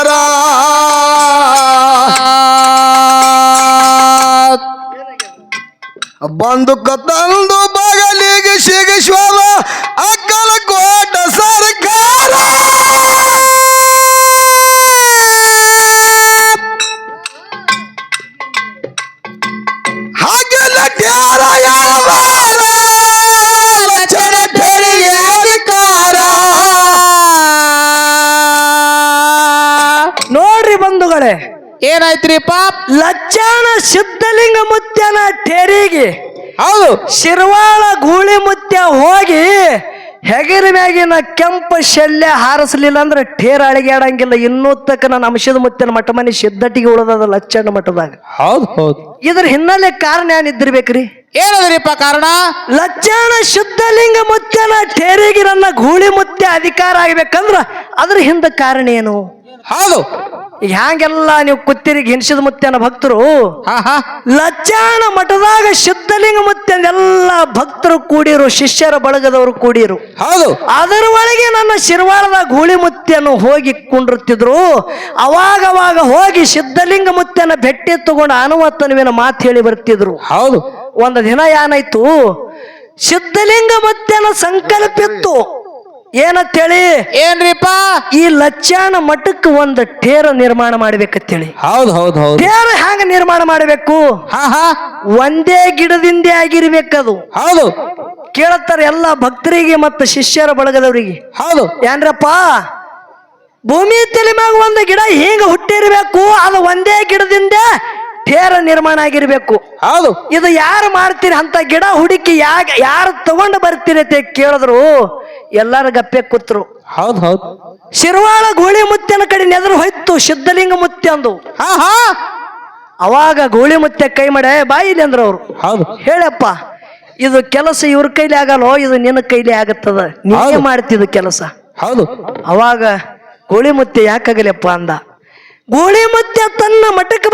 ಬಂದುಕ ತಂದು ಬಗಲಿಗೆ ಸಿಗಿಸುವ ಅಕ್ಕಲ ಕೋಟ ಸರ್ಕಾರ ಹಾಗೆ ಲಟ್ಯಾರ ಯಾರದಾರ ಲಕ್ಷಣ ತೆರಿಗೆ ಅಧಿಕಾರ ನೋಡ್ರಿ ಬಂಧುಗಳೇ, ಏನಾಯ್ತ್ರಿಪ್ಪ? ಲಚ್ಚಾಣ ಸಿದ್ಧಲಿಂಗ ಮುತ್ಯನ ಟೇರಿಗೆ ಹೌದು. ಶಿರ್ವಾಳ ಗೂಳಿ ಮುತ್ಯ ಹೋಗಿ ಹೆಗರ ಮ್ಯಾಗಿನ ಕೆಂಪ ಶಲ್ಯ ಹಾರಿಸ್ಲಿಲ್ಲ ಅಂದ್ರೆ ಟೇರ್ ಅಳಿಗಾಡಂಗಿಲ್ಲ. ಇನ್ನೂ ತಕ್ಕ ನನ್ನ ಅಂಶದ ಮುತ್ಯನ ಮಠ ಮನೆ ಸಿದ್ಧಟಿಗೆ ಉಳಿದದ ಲಚ್ಚಣ್ಣ ಮಠದಾಗ. ಹೌದು ಹೌದು. ಇದ್ರ ಹಿನ್ನೆಲೆ ಕಾರಣ ಏನಿದ್ದಿರ್ಬೇಕ್ರಿ? ಏನದ್ರಿಪ್ಪ ಕಾರಣ? ಲಚ್ಚಾಣ ಶುದ್ಧಲಿಂಗ ಮುತ್ಯನ ಟೇರಿಗೆ ನನ್ನ ಗೂಳಿ ಮುತ್ಯ ಅಧಿಕಾರ ಆಗ್ಬೇಕಂದ್ರ ಅದ್ರ ಹಿಂದ ಕಾರಣ ಏನು? ಹೌದು. ಈಗ ಹ್ಯಾಂಗೆಲ್ಲ ನೀವು ಕುತ್ತಿರಿಗೆ ಹಿನ್ಸಿದ ಮುತ್ಯನ ಭಕ್ತರು ಹಾ ಹಾ. ಲಚ್ಚಾಣ ಮಠದಾಗ ಸಿದ್ಧಲಿಂಗ ಮುತ್ಯಂದೆಲ್ಲ ಭಕ್ತರು ಕೂಡಿರು, ಶಿಷ್ಯರ ಬಳಗದವರು ಕೂಡಿರು. ಹೌದು. ಅದರ ಒಳಗೆ ನನ್ನ ಶಿರ್ವಾಳದ ಗೂಳಿ ಮುತ್ಯನು ಹೋಗಿ ಕುಂಡಿರ್ತಿದ್ರು. ಅವಾಗ ಹೋಗಿ ಸಿದ್ಧಲಿಂಗ ಮುತ್ಯನ ಭೇಟಿ ತಗೊಂಡು ಅನುವತ್ತನವಿನ ಮಾತು ಹೇಳಿ ಬರ್ತಿದ್ರು. ಹೌದು. ಒಂದು ದಿನ ಏನಾಯ್ತು, ಸಿದ್ಧಲಿಂಗ ಮುತ್ಯನ ಸಂಕಲ್ಪ ಇತ್ತು. ಏನಂತೇಳಿ? ಏನ್ರಿಪ್ಪ? ಈ ಲಚ್ಚಾಣ ಮಠಕ್ಕೆ ಒಂದು ಟೇರ ನಿರ್ಮಾಣ ಮಾಡ್ಬೇಕಂತೇಳಿ. ಹೌದು ಹೌದು ಹೌದು. ಟೇರ ಹ್ಯಾಂಗ ನಿರ್ಮಾಣ ಮಾಡಬೇಕು? ಹಾ ಹಾ. ಒಂದೇ ಗಿಡದಿಂದೇ ಆಗಿರ್ಬೇಕದು. ಹೌದು. ಕೇಳತ್ತಾರ ಎಲ್ಲ ಭಕ್ತರಿಗೆ ಮತ್ತು ಶಿಷ್ಯರ ಬಳಗದವರಿಗೆ. ಹೌದು. ಏನ್ರಪ್ಪ, ಭೂಮಿ ತಲೆ ಮ್ಯಾಗ ಒಂದು ಗಿಡ ಹಿಂಗ ಹುಟ್ಟಿರ್ಬೇಕು, ಅದು ಒಂದೇ ಗಿಡದಿಂದ ಟೇರ ನಿರ್ಮಾಣ ಆಗಿರ್ಬೇಕು. ಹೌದು. ಇದು ಯಾರು ಮಾಡ್ತೀರಿ ಅಂತ ಗಿಡ ಹುಡುಕಿ ಯಾರು ತಗೊಂಡು ಬರ್ತೀರಿ ಅಂತ ಕೇಳಿದ್ರು. ಎಲ್ಲಾರು ಗಪ್ಪೆ ಕೂತ್ರು. ಹೌದು ಹೌದು. ಶಿರ್ವಾಳ ಗೂಳಿ ಮುತ್ಯನ ಕಡೆ ನೆದರು ಹೋಯ್ತು ಸಿದ್ಧಲಿಂಗ ಮುತ್ಯಂದು. ಹಾ ಹಾ. ಅವಾಗ ಗೂಳಿ ಮುತ್ಯ ಕೈ ಮಾಡೆ ಬಾಯಿಲಿ ಅಂದ್ರು ಅವ್ರು. ಹೌದು. ಹೇಳಪ್ಪ, ಇದು ಕೆಲಸ ಇವ್ರ ಕೈಲಿ ಆಗಲ್ಲೋ, ಇದು ನಿನ್ನ ಕೈಲಿ ಆಗತ್ತದ, ನೀನೇ ಹೌದು. ಮಾಡ್ತಿದ್ದು ಕೆಲಸ. ಹೌದು. ಅವಾಗ ಗೂಳಿ ಮುತ್ಯ ಯಾಕಾಗಲಪ್ಪ ಅಂದ. ಗೂಳಿ ಮುತ್ಯ ತನ್ನ ಮಠಕ್ಕೆ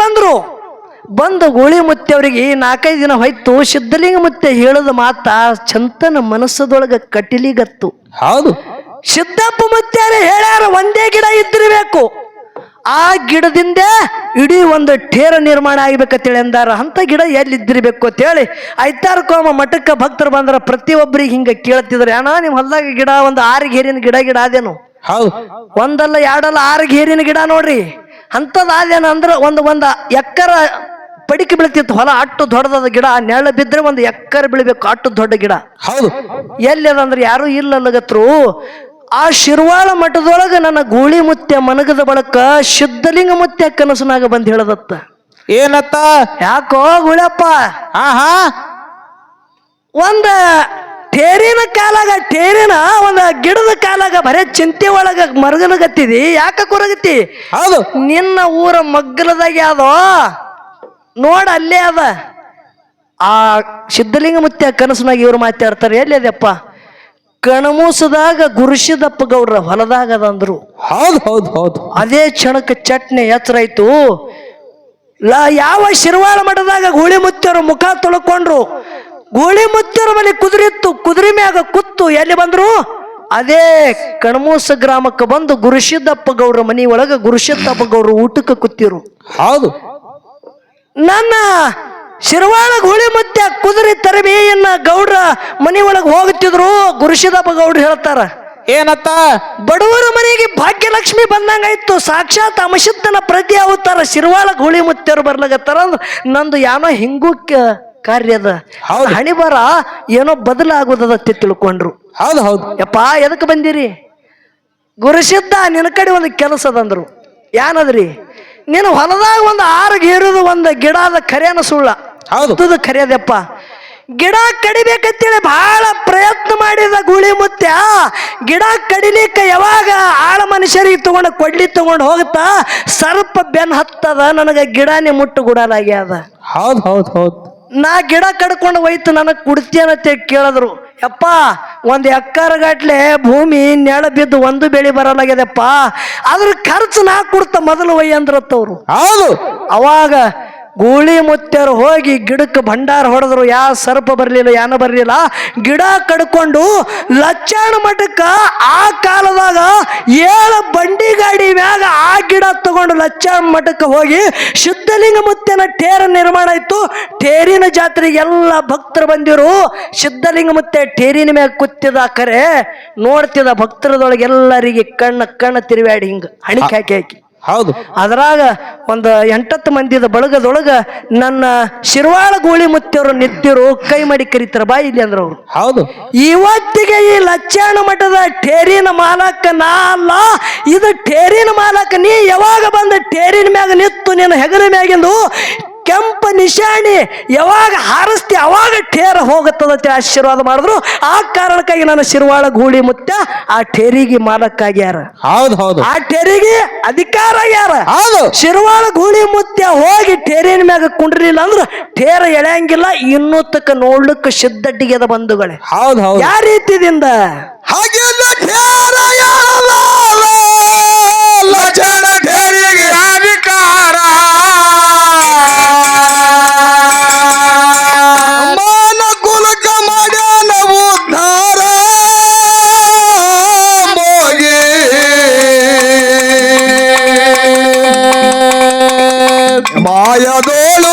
ಬಂದು ಗೂಳಿ ಮುತ್ಯ ಅವರಿಗೆ 4-5 ದಿನ ಹೋಯ್ತು. ಸಿದ್ಧಲಿಂಗ ಮುತ್ಯ ಹೇಳದ ಮಾತ ಚಂತನ ಮನಸ್ಸದೊಳಗ ಕಟಿಲಿಗತ್ತು. ಹೌದು. ಸಿದ್ದಪ್ಪ ಮುತ್ಯಾರೆ ಹೇಳ್ಯಾರ ಒಂದೇ ಗಿಡ ಇದ್ದಿರ್ಬೇಕು, ಆ ಗಿಡದಿಂದ ಇಡೀ ಒಂದು ಟೇರ ನಿರ್ಮಾಣ ಆಗ್ಬೇಕಂತೇಳಿ ಅಂದಾರ. ಅಂತ ಗಿಡ ಎಲ್ಲಿದ್ದಿರ್ಬೇಕು ಅಂತೇಳಿ ಐತಾರಕೋಮ ಮಠಕ್ಕೆ ಭಕ್ತರು ಬಂದ್ರ ಪ್ರತಿಯೊಬ್ಬರಿಗೆ ಹಿಂಗ ಕೇಳ್ತಿದ್ರು. ಅಣ್ಣ ನಿಮ್ಮ ಹೊಲದಾಗ ಗಿಡ ಒಂದು 6 ಗೇರಿನ ಗಿಡ ಅದೇನು? ಹೌದು. ಒಂದಲ್ಲ ಎರಡಲ್ಲ 6 ಗೇರಿನ ಗಿಡ ನೋಡ್ರಿ. ಅಂತದ್ ಅದೇನ ಅಂದ್ರ ಒಂದು ಎಕ್ಕರ ಪಡಿಕೆ ಬೀಳ್ತಿತ್ತು ಹೊಲ. ಅಟ್ಟು ದೊಡ್ಡದ ಗಿಡ, ನೆಳ ಬಿದ್ರೆ 1 ಎಕ್ಕರ್ ಬೀಳ್ಬೇಕು, ಅಟ್ಟು ದೊಡ್ಡ ಗಿಡ. ಹೌದು. ಎಲ್ಲಿ ಅದಂದ್ರೆ ಯಾರು ಇಲ್ಲಗತ್ರು. ಆ ಶಿರ್ವಾಳ ಮಠದೊಳಗ ನನ್ನ ಗೂಳಿ ಮುತ್ಯ ಮನಗದ ಬಳಕ ಸಿದ್ಧಲಿಂಗ ಮುತ್ಯ ಕನಸನಾಗ ಬಂದ್ ಹೇಳದತ್ತ. ಏನತ್ತ? ಯಾಕೋ ಗುಳಪ್ಪ, ಹಾ ಹಾ. ಒಂದ ಟೇರಿನ ಕಾಲಾಗ ಒಂದು ಗಿಡದ ಕಾಲಾಗ ಬರೇ ಚಿಂತೆ ಒಳಗ ಮರಗಲಗತ್ತಿದಿ, ಯಾಕ ಕೊರಗತ್ತಿ? ಹೌದು. ನಿನ್ನ ಊರ ಮಗ್ಗಲದಾಗ ಯಾವ್ದೋ ನೋಡ, ಅಲ್ಲೇ ಅದ. ಆ ಸಿದ್ಧಲಿಂಗ ಮುತ್ಯ ಕನಸನಾಗ ಇವ್ರು ಮಾತಾಡ್ತಾರೆ. ಎಲ್ಲಿ ಅದಪ್ಪ? ಕಣಮೂಸದಾಗ ಗುರುಸಿದಪ್ಪ ಗೌಡ್ರ ಹೊಲದಾಗ ಅದಂದ್ರು. ಹೌದು ಹೌದು ಹೌದು. ಅದೇ ಕ್ಷಣಕ್ಕೆ ಚಟ್ನಿ ಎಚ್ಚರಾಯ್ತು. ಯಾವ ಶಿರ್ವಾಳ ಮಠದಾಗ ಗೂಳಿ ಮುತ್ಯರು ಮುಖ ತೊಳ್ಕೊಂಡ್ರು. ಗೂಳಿ ಮುತ್ಯರ ಮೇಲೆ ಕುದುರೆ ಇತ್ತು, ಕುದುರೆ ಮ್ಯಾಗ ಕುತ್ತು ಎಲ್ಲಿ ಬಂದ್ರು? ಅದೇ ಕಣಮೂಸ ಗ್ರಾಮಕ್ಕೆ ಬಂದು ಗುರುಸಿದ್ದಪ್ಪ ಗೌಡ್ರ ಮನಿ ಒಳಗ ಗುರುಸಿದ್ದಪ್ಪ ಗೌಡ್ರು ಊಟಕ್ಕೆ ಕೂತಿರು. ಹೌದು. ನನ್ನ ಶಿರ್ವಾಳ ಗೂಳಿ ಮುತ್ಯ ಕುದುರೆ ತರಬೇಯನ್ನ ಗೌಡ್ರ ಮನಿ ಒಳಗೆ ಹೋಗುತ್ತಿದ್ರು. ಗುರುಸಿದ್ದಪ್ಪ ಗೌಡ್ರು ಹೇಳ್ತಾರ, ಏನತ್ತ? ಬಡವರ ಮನೆಗೆ ಭಾಗ್ಯಲಕ್ಷ್ಮಿ ಬಂದಂಗಾಯ್ತು. ಸಾಕ್ಷಾತ್ ಅಮಸಿದ್ದನ ಪ್ರತಿ ಅವತಾರ ಶಿರ್ವಾಳ ಗೂಳಿ ಮುತ್ಯರು ಬರ್ಲಾಗತ್ತಾರ. ನಂದು ಏನೋ ಹಿಂಗೂ ಕಾರ್ಯದ ಹಣಿ ಬರ ಏನೋ ಬದಲಾಗುವುದತ್ತೆ ತಿಳ್ಕೊಂಡ್ರು. ಹೌದು ಹೌದು. ಯಪ್ಪ ಎದಕ್ಕೆ ಬಂದಿರಿ? ಗುರುಸಿದ್ದ ನಿನ್ನ ಕಡೆ ಒಂದು ಕೆಲಸ ಅದಂದ್ರು. ಏನದ್ರಿ? ನೀನು ಹೊಲದಾಗ ಒಂದು 6 ಗೇರುದು ಒಂದು ಗಿಡ ಅದ, ಖರೇನ ಸುಳ್ಳ? ಹೌದು. ಖರೇದಪ್ಪ. ಗಿಡ ಕಡಿಬೇಕಂತೇಳಿ ಬಹಳ ಪ್ರಯತ್ನ ಮಾಡಿದ ಗೂಳಿ ಮುತ್ಯ. ಗಿಡ ಕಡಿಲಿಕ್ಕೆ ಯಾವಾಗ ಆಳ ಮನುಷ್ಯರಿಗೆ ಕೊಡ್ಲಿ ಹೋಗುತ್ತಾ ಸ್ವಲ್ಪ ಬೆನ್ ಹತ್ತದ. ನನಗೆ ಗಿಡನೇ ಮುಟ್ಟು ಗುಡಲಾಗ್ಯದ. ಹೌದು ಹೌದು ಹೌದು. ನಾ ಗಿಡ ಕಡ್ಕೊಂಡು ಹೋಯ್ತು, ನನಗೆ ಕುಡ್ತೇನಂತ ಕೇಳಿದ್ರು. ಯಪ್ಪ, 1 ಎಕ್ಕರ್ ಗಟ್ಲೆ ಭೂಮಿ ನೆಳ ಬಿದ್ದು ಒಂದು ಬೆಳೆ ಬರಲಾಗ್ಯದಪ್ಪ, ಅದ್ರ ಖರ್ಚು ನಾ ಕೊಡ್ತ ಮೊದಲು ಒಯ್ಯ ಅಂದ್ರತ್ತವ್ರು. ಹೌದು. ಅವಾಗ ಗೂಳಿ ಮುತ್ಯರು ಹೋಗಿ ಗಿಡಕ್ಕೆ ಭಂಡಾರ ಹೊಡೆದ್ರು. ಯಾವ ಸರ್ಪ ಬರ್ಲಿಲ್ಲ, ಯಾನ ಬರ್ಲಿಲ್ಲ. ಗಿಡ ಕಡ್ಕೊಂಡು ಲಚ್ಚಾಣ ಮಠಕ್ಕ ಆ ಕಾಲದಾಗ 7 ಬಂಡಿ ಗಾಡಿ ಮ್ಯಾಗ ಆ ಗಿಡ ತಗೊಂಡು ಲಚ್ಚಾಣ ಮಠಕ್ಕೆ ಹೋಗಿ ಸಿದ್ಧಲಿಂಗ ಮುತ್ಯನ ಟೇರ ನಿರ್ಮಾಣ ಆಯ್ತು. ಟೇರಿನ ಜಾತ್ರೆಗೆ ಎಲ್ಲ ಭಕ್ತರು ಬಂದಿರು. ಸಿದ್ಧಲಿಂಗ ಮುತ್ಯ ಟೇರಿನ ಮ್ಯಾಗ ಕೂತಿದ ಕರೆ ನೋಡ್ತಿದ ಭಕ್ತರದೊಳಗೆ ಎಲ್ಲರಿಗೆ ಕಣ್ಣ ತಿರುವಾಡಿ ಹಿಂಗ ಹಣಿಕೆ ಹಾಕಿ ಹೌದು. ಅದ್ರಾಗ ಒಂದು 8-10 ಮಂದಿದ ಬಳಗದೊಳಗ ನನ್ನ ಶಿರ್ವಾಳ ಗೂಳಿ ಮುತ್ತಿಯವರು ನಿಂತಿರು. ಕೈ ಮಾಡಿ ಕರೀತಾರ, ಬಾ ಇಲ್ಲಿ ಅಂದ್ರ ಅವ್ರು. ಹೌದು. ಇವತ್ತಿಗೆ ಈ ಲಚ್ಚಾಣ ಮಠದ ಟೇರಿನ ಮಾಲಕ ನಾ ಅಲ್ಲ, ಇದು ಟೇರಿನ ಮಾಲಕ ನೀ. ಯಾವಾಗ ಬಂದ ಟೇರಿನ ಮ್ಯಾಗ ನಿತ್ತು ನಿನ್ನ ಹೆಗಲ ಮ್ಯಾಗಿಂದು ಕೆಂಪ ನಿಶಾಣಿ ಯಾವಾಗ ಹಾರಿಸ್ತಿ ಅವಾಗ ಟೇರ ಹೋಗುತ್ತದ ಆಶೀರ್ವಾದ ಮಾಡಿದ್ರು. ಆ ಕಾರಣಕ್ಕಾಗಿ ನನ್ನ ಶಿರ್ವಾಳ ಗೂಳಿ ಮುತ್ಯ ಆ ಟೇರಿಗೆ ಮಾಲಕ್ಕಾಗ್ಯಾರ. ಹೌದು ಹೌದು. ಆ ಟೇರಿಗೆ ಅಧಿಕಾರ ಆಗ್ಯಾರ. ಹೌದು. ಶಿರ್ವಾಳ ಗೂಳಿ ಮುತ್ಯ ಹೋಗಿ ಟೇರಿನ ಮ್ಯಾಗ ಕುಂಡ್ರಿಲ್ಲ ಅಂದ್ರ ಟೇರ ಎಳೆಯಂಗಿಲ್ಲ. ಇನ್ನೂ ತಕ್ಕ ನೋಡ್ಲಿಕ್ಕೆ ಸಿದ್ಧಡ್ಡಿಗೆದ ಬಂಧುಗಳೇ. ಹೌದು ಹೌದು. ಯಾವ ರೀತಿದಿಂದ ಹಾಗೆಲ್ಲ ಠೇರ ಲಚನ ಠೇರಿಗೆ ಅಧಿಕಾರ ಮಾನ ಕುಲಕ ಮಾಡ್ಯಾನ ಉದ್ಧಾರ ಮೋಗಿ ಮಾಯದೋಳು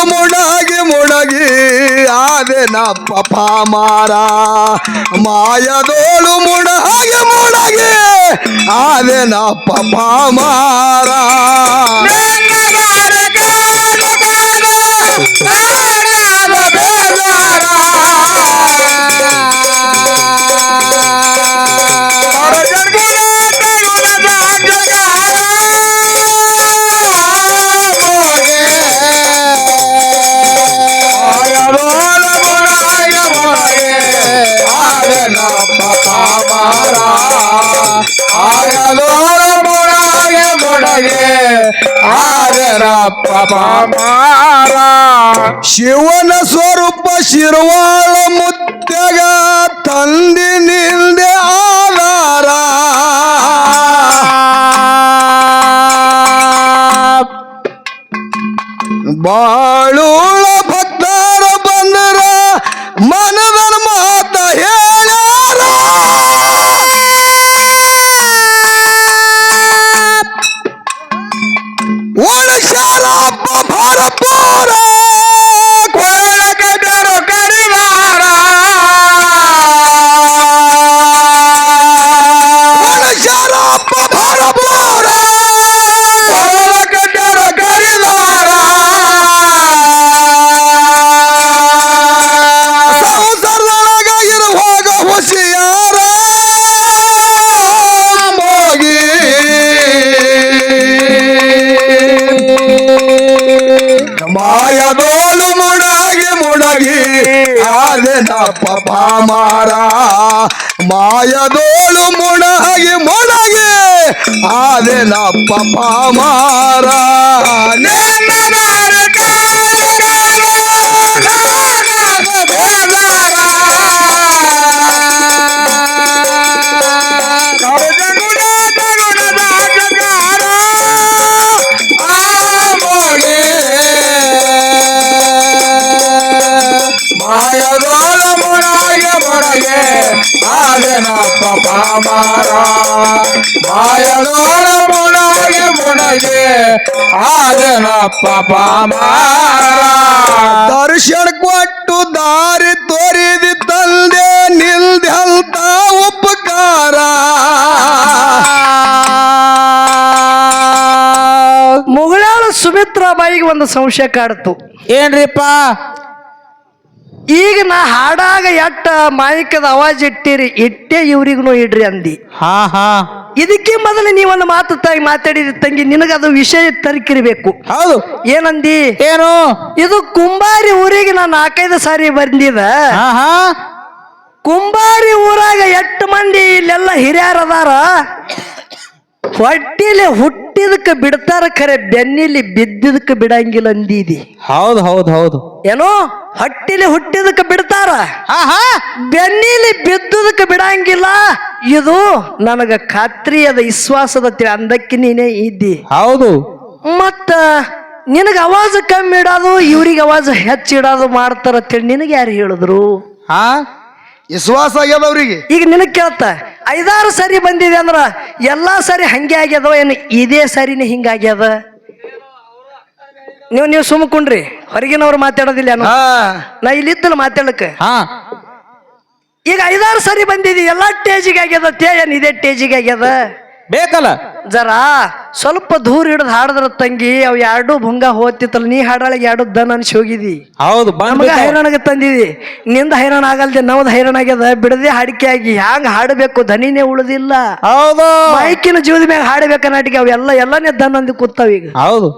ಮುಣಗಿ ಆದೆನ ಪಪಾಮಾರ ಮಾಯದೋಳು ಮುಣಗಿ ಆದೆನ ಪಪಾಮಾರ ಶಿವನ ಸ್ವರೂಪ ಶಿರ್ವಾಳ ಮುತ್ಯಗ ತಂದಿ ನಿಲ್ದೆ ಆಧಾರ ಬಾಳುಳ ಭಕ್ತರ ಬಂದರ ಮನದ ಮಾತ ಹೇಳ್ಯಾರ ಉಳಿಸ್ಯಾರಪ್ಪ ಭರಪೂರ ಕೊರಳ ಕಟ್ಟರು ಕಡಿವಾರ ಉಳಿಸ್ಯಾರಪ್ಪ ಭರಪೂರ ಕೊರಳ ಕಟ್ಟರು ಕಡಿವಾರ ಸಂಸಾರದೊಳಗ ಇರುವಾಗ ಹುಷಿಯಾರ ಮೋಗಿ ಮಾಯದೋಳು ಮುಣಗಿ ಆದೆನ ಪಪಾಮಾರ ಮಾಯದೋಳು ಮುಣಗಿ ಆದೆನ ಪಪಾಮಾರ ಮಾಯದೋಳ ಮುಣಗಿ ಆದೆನ ಪಪಾಮಾರ ಮಾಯದೋಳ ಮುಣಗಿ ಆದೆನ ಪಪಾಮಾರ ದರ್ಶನ ಕೊಟ್ಟು ದಾರಿ ತೋರಿದಿ ತಂದೆ ನಿಲ್ದೆಲ್ತ ಉಪಕಾರ ಮುಗಳಾಳ ಸುಮಿತ್ರಾಬಾಯಿಗೆ ಒಂದು ಸಂಶಯ ಕಾಡ್ತು. ಏನ್ರಿಪ್ಪ? ಈಗ ನಾ ಹಾಡಾಗ ಎಟ್ಟ ಮಾಯಿಕದ ಅವಾಜ್ ಇಟ್ಟಿರಿ, ಇಟ್ಟೆ ಇವ್ರಿಗೂ ಇಡ್ರಿ ಅಂದಿ. ಹಾ ಹಾ. ಇದಕ್ಕೆ ಮೊದಲು ನೀವೊಂದು ಮಾತು ಮಾತಾಡಿದ ತಂಗಿ, ನಿನಗದು ವಿಷಯ ತರ್ಕಿರ್ಬೇಕು. ಹೌದು. ಏನಂದಿ? ಏನು? ಇದು ಕುಂಬಾರಿ ಊರಿಗೆ ನಾನು 4-5 ಸಾರಿ ಬಂದಿದ. ಹಾ ಹಾ. ಕುಂಬಾರಿ ಊರಾಗ 8 ಮಂದಿ ಇಲ್ಲೆಲ್ಲ ಹಿರಿಯರದಾರ. ಹೊಟ್ಟಿಲಿ ಹುಟ್ಟಿದಕ್ಕೆ ಬಿಡ್ತಾರ, ಖರೆ ಬೆನ್ನಿಲಿ ಬಿದ್ದಿದಕ್ಕೆ ಬಿಡಂಗಿಲ್ಲ ಅಂದಿದಿ. ಹೌದು ಹೌದು ಹೌದು. ಏನೋ ಹೊಟ್ಟಿಲಿ ಹುಟ್ಟಿದಕ್ಕೆ ಬಿಡ್ತಾರ, ಹಾ ಹಾ. ಬೆನ್ನಿಲಿ ಬಿದ್ದುದಕ್ಕೆ ಬಿಡಂಗಿಲ್ಲ. ಇದು ನನಗ ಖಾತ್ರಿ ಅದ, ವಿಶ್ವಾಸದ ಅಂದಕ್ಕೆ ನೀನೇ ಇದ್ದಿ. ಹೌದು. ಮತ್ತ ನಿನಗೆ ಅವಾಜ್ ಕಮ್ಮಿ ಇಡೋದು ಇವ್ರಿಗೆ ಅವಾಜ್ ಹೆಚ್ಚಿಡೋದು ಮಾಡ್ತಾರ ಅಂತೇಳಿ ನಿನಗೆ ಯಾರು ಹೇಳಿದ್ರು? ಹಾ ವಿಶ್ವಾಸ ಆಗ್ಯದ ಅವ್ರಿಗೆ. ಈಗ ನಿನಗೆ ಕೇಳ್ತ 5-6 ಸರಿ ಬಂದಿದೆ ಅಂದ್ರ ಎಲ್ಲಾ ಸರಿ ಹಂಗೆ ಆಗ್ಯದ ಏನು ಇದೇ ಸರಿನೇ ಹಿಂಗಾಗ್ಯದ? ನೀವು ಸುಮ್ಕೊಂಡ್ರಿ, ಹೊರಗಿನವ್ರು ಮಾತಾಡೋದಿಲ್ಲ ಏನೋ. ಹಾ ನಾ ಇಲ್ಲಿದ್ದಲ್ಲ ಮಾತಾಡಕ್ಕೆ. ಹಾ ಈಗ 5-6 ಸರಿ ಬಂದಿದಿ, ಎಲ್ಲಾ ಟೇಜಿಗೆ ಆಗ್ಯದ ಏನ್ ಇದೇ ಟೇಜಿಗೆ ಆಗ್ಯದ? ಬೇಕಲ್ಲ. ಜರ ಸ್ವಲ್ಪ ದೂರ ಹಿಡಿದು ಹಾಡಿದ್ರ ತಂಗಿ ಅವ್ ಎರಡು ಭುಂಗ ಹೋಗ್ತಿತ್ತಲ್ಲ, ನೀ ಹಾಡಾಳಿಗೆ ಎರಡು ದನ್ ಅನ್ಸಿ ಹೋಗಿದಿ. ಹೌದು, ನಮಗ ಹೈರಾಣಾಗ ತಂದಿದಿ, ನಿಂದ ಹೈರಾಣ ಆಗಲ್ದೆ ನಮ್ದು ಹೈರಾಣ ಆಗ್ಯದ. ಬಿಡದೆ ಹಾಡಿಕೆ ಆಗಿ ಹ್ಯಾಂಗ ಹಾಡಬೇಕು ದನಿನೇ ಉಳಿದಿಲ್ಲ. ಹೌದು ಮೈಕಿನ ಜೀವದ ಮ್ಯಾಗ ಹಾಡಬೇಕ ನಾಟಿಗೆ ಎಲ್ಲನೇ ದನ್ ಅಂದು ಕೂತಾವ. ಈಗ ಹೌದು,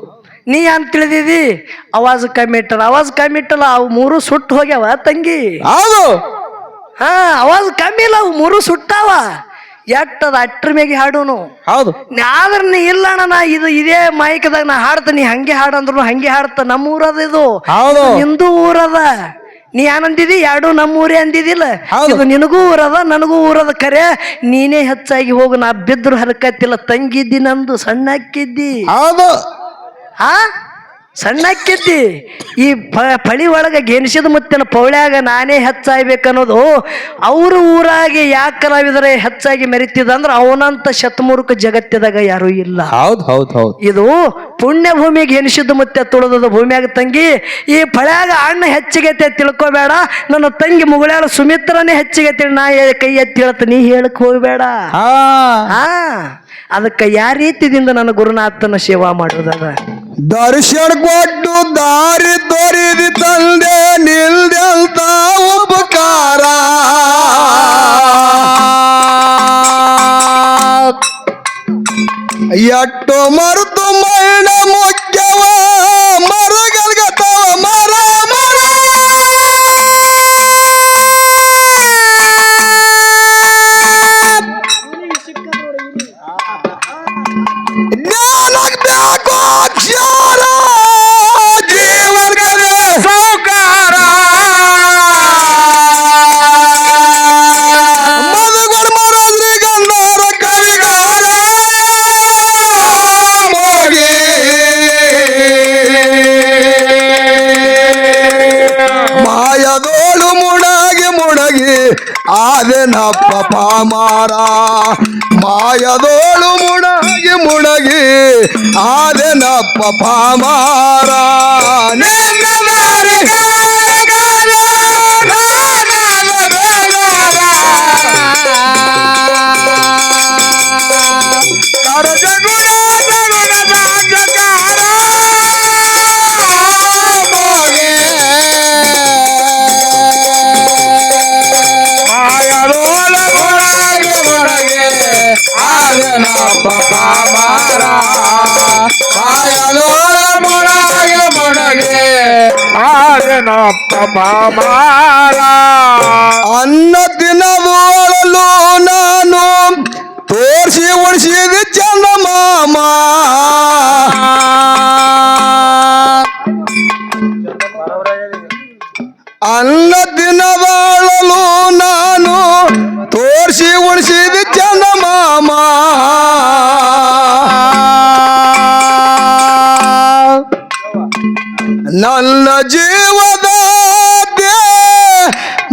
ನೀ ಅಂತ ತಿಳಿದಿದಿ ಅವಾಜ್ ಕಮ್ಮಿ ಇಟ್ಟಲ್ಲ, ಅವಾಜ್ ಕಮ್ಮಿ ಇಟ್ಟಲ್ಲ, ಅವು 3 ಸುಟ್ಟು ಹೋಗ್ಯಾವ ತಂಗಿ. ಹೌದು. ಹಾ ಅವಾಜ್ ಕಮ್ಮಿ ಇಲ್ಲ, ಅವು 3 ಸುಟ್ಟಾವ. ಎಟ್ಟದ ಅಟ್ರ ಮೇಗೆ ಹಾಡುನು. ಹೌದು, ಆದ್ರ ನೀ ಇಲ್ಲ ನಾ ಇದೇ ಮೈಕದಾಗ ನಾ ಹಾಡ್ತೀನಿ, ಹಂಗೆ ಹಾಡಂದ್ರು ಹಂಗೆ ಹಾಡ್ತ. ನಮ್ಮ ಊರದ ಇದು, ಹೌದು, ನಿಂದು ಊರದ. ನೀ ಏನಂದಿದಿ? ಎರಡು ನಮ್ಮೂರೇ ಅಂದಿದಿಲ್ಲ. ಇದು ನಿನಗೂ ಊರದ ನನಗೂ ಊರದ. ಕರೆ ನೀನೇ ಹೆಚ್ಚಾಗಿ ಹೋಗು, ನಾ ಬಿದ್ರು ಹರಕತ್ತಿಲ್ಲ. ತಂಗಿದ್ದಿ ನಂದು ಸಣ್ಣಕ್ಕಿದ್ದಿ. ಹೌದು. ಹಾ ಸಣ್ಣಕ್ಕಿದ್ದಿ. ಈ ಫಳಿ ಒಳಗ ಗೆಣಸಿದ ಮುತ್ತಿನ ಪೌಳ್ಯಾಗ ನಾನೇ ಹೆಚ್ಚಾಗ್ಬೇಕನ್ನೋದು. ಅವ್ರ ಊರಾಗೆ ಯಾಕೆ ಕಲಾವಿದರೆ ಹೆಚ್ಚಾಗಿ ಮೆರಿತಿದ ಅಂದ್ರ ಅವನಂತ ಶತಮೂರ್ಖ ಜಗತ್ತಿದಾಗ ಯಾರು ಇಲ್ಲ. ಹೌದು ಹೌದು ಹೌದು. ಇದು ಪುಣ್ಯ ಭೂಮಿಗೆ ಎನಿಸಿದ ಮುತ್ತೆ ತುಳಿದ ಭೂಮಿಯಾಗ ತಂಗಿ. ಈ ಫಳ್ಯಾಗ ಅಣ್ಣ ಹೆಚ್ಚಿಗೆ ತಿಳ್ಕೊಬೇಡ. ನನ್ನ ತಂಗಿ ಮುಗುಳ್ಯಾಳ ಸುಮಿತ್ರನೇ ಹೆಚ್ಚಿಗೆ ತಿಳಿ ನಾ ಕೈ ಎತ್ತಿ ಹೇಳ್ತ, ನೀ ಹೇಳಕ್ ಹೋಗ್ಬೇಡ. ಹಾ ಅದಕ್ಕೆ ಯಾವ ರೀತಿಯಿಂದ ನನ್ನ ಗುರುನಾಥನ ಸೇವಾ ಮಾಡುವುದದ? ದರ್ಶನ ಕೊಟ್ಟು ದಾರಿ ತೋರಿದಿ ತಂದೆ ನಿಲ್ದಂತ ಉಪಕಾರ. ಎಟ್ಟು ಮರುತು ಮೈಣ ಮುಖ್ಯವ ಮರಗಲ್ಗತವ ಮರ ಮರ. ಜ್ಞಾನಬೇಕು ಅಕ್ಷರ ಜೀವನದ ಸೌಕಾರ. ಮಧುಗುಣ ಮರದ್ರಿ ಗಂಧರ ಕವಿಗಾರ ಮೋಗಿ. ಮಾಯದೋಳು ಮುಣಗಿ ಮುಣಗಿ ಆದೆನಪ್ಪ ಪಾಮಾರ. ಮಾಯದೋಳು ಮುಣಗಿ ಮುಣಗಿ ಆದೆನಪ್ಪ ಪಾಮಾರ. ಅನ್ನ ದಿನದೊಳಲು ನಾನು ತೋರಿಸಿ ಉಳಿಸಿದ ಚಂದ ಮಾಮ. ಅನ್ನ ದಿನದೊಳಲು ನಾನು ತೋರಿಸಿ ಉಳಿಸಿದ ಚಂದ ಮಾಮ. ನನ್ನ ಜೀವದ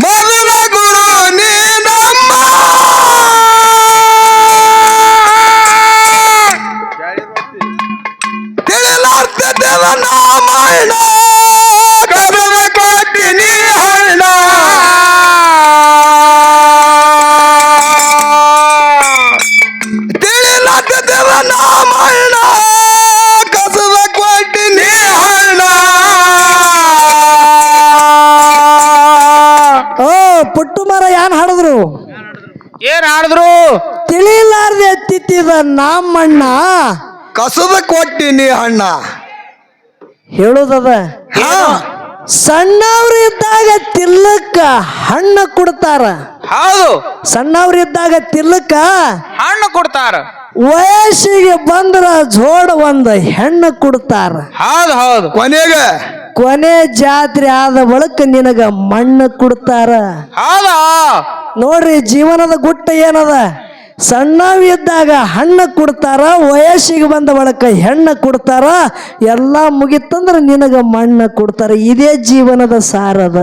ಮೊದಲ ಗುರು ನೀನಮ್ಮ. ತಿಳಿಲಾರ್ದದ ನಾಮಣ್ಣ ಕದದ ಕೊಟ್ಟಿನಿ ಹಣ್ಣ. ತಿಳಿಲಾರ್ದದ ನಾಮಣ್ಣ ಕಸದ ಕೊಟ್ಟಿನಿ ಹಣ್ಣ. ಪುಟ್ಟು ಮರ ಏನ್ ಹಾಡಿದ್ರು? ಏನ್ ಹಾಡಿದ್ರು? ತಿಳಿಲಾರ್ದೆ ತಿತ್ತಿದ ನಮ್ಮಣ್ಣ ಕಸದ ಕೊಟ್ಟಿನಿ ಹಣ್ಣ ಹೇಳುದದ. ಸಣ್ಣವ್ರಿದ್ದಾಗ ತಿಲ್ಲಕ್ಕ ಹಣ್ಣು ಕೊಡ್ತಾರ. ಹೌದು, ಸಣ್ಣವ್ರಿದ್ದಾಗ ತಿಲ್ಲಕ್ಕ ಹಣ್ಣು ಕೊಡ್ತಾರ. ವಯಸ್ಸಿಗೆ ಬಂದ್ರ ಜೋಡ ಒಂದು ಹೆಣ್ಣು ಕೊಡ್ತಾರ. ಹೌದು ಹೌದು. ಕೊನೆ ಜಾತ್ರೆ ಆದ ಬಳಿಕ ನಿನಗ ಮಣ್ಣು ಕೊಡ್ತಾರ. ಹೌದಾ? ನೋಡ್ರಿ, ಜೀವನದ ಗುಟ್ಟ ಏನದ? ಸಣ್ಣವಿದ್ದಾಗ ಹಣ್ಣು ಕೊಡ್ತಾರ, ವಯಸ್ಸಿಗೆ ಬಂದ ಬಳಿಕ ಹೆಣ್ಣು ಕೊಡ್ತಾರ, ಎಲ್ಲ ಮುಗಿತಂದ್ರ ನಿನಗ ಮಣ್ಣು ಕೊಡ್ತಾರ. ಇದೇ ಜೀವನದ ಸಾರದ.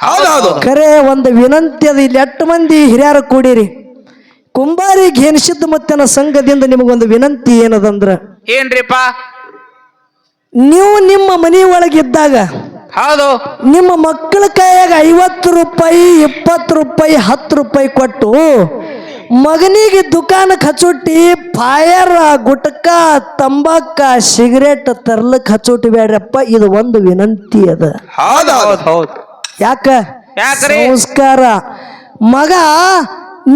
ಹೌದೌದು. ಖರೆ ಒಂದು ವಿನಂತಿ ಅದ. ಇಲ್ಲಿ 8 ಮಂದಿ ಹಿರಿಯರು ಕೂಡಿರಿ. ಕುಂಬಾರಿ ಘೇನಿಸಿದ್ದ ಮತ್ತನ ಸಂಘದಿಂದ ನಿಮಗೊಂದು ವಿನಂತಿ ಏನದಂದ್ರ, ಏನ್ರಿಪ್ಪ? ನೀವು ನಿಮ್ಮ ಮನಿ ಒಳಗಿದ್ದಾಗ ಹೌದು, ನಿಮ್ಮ ಮಕ್ಕಳ ಕೈಯಾಗ 50 ರೂಪಾಯಿ, 20 ರೂಪಾಯಿ, 10 ರೂಪಾಯಿ ಕೊಟ್ಟು ಮಗನಿಗೆ ದುಕಾನಕ್ಕೆ ಹಚ್ಚುಟ್ಟಿ ಫಾಯರ್, ಗುಟ್ಕ, ತಂಬಾಕ, ಸಿಗರೇಟ್ ತರ್ಲಕ್ ಹಚ್ಚುಟ್ಟಿ ಬೇಡ್ರಪ್ಪ. ಇದು ಒಂದು ವಿನಂತಿ ಅದ. ಹೌದೌದು. ಹೌದು. ಯಾಕ್ರಿ? ಸಂಸ್ಕಾರ. ಮಗ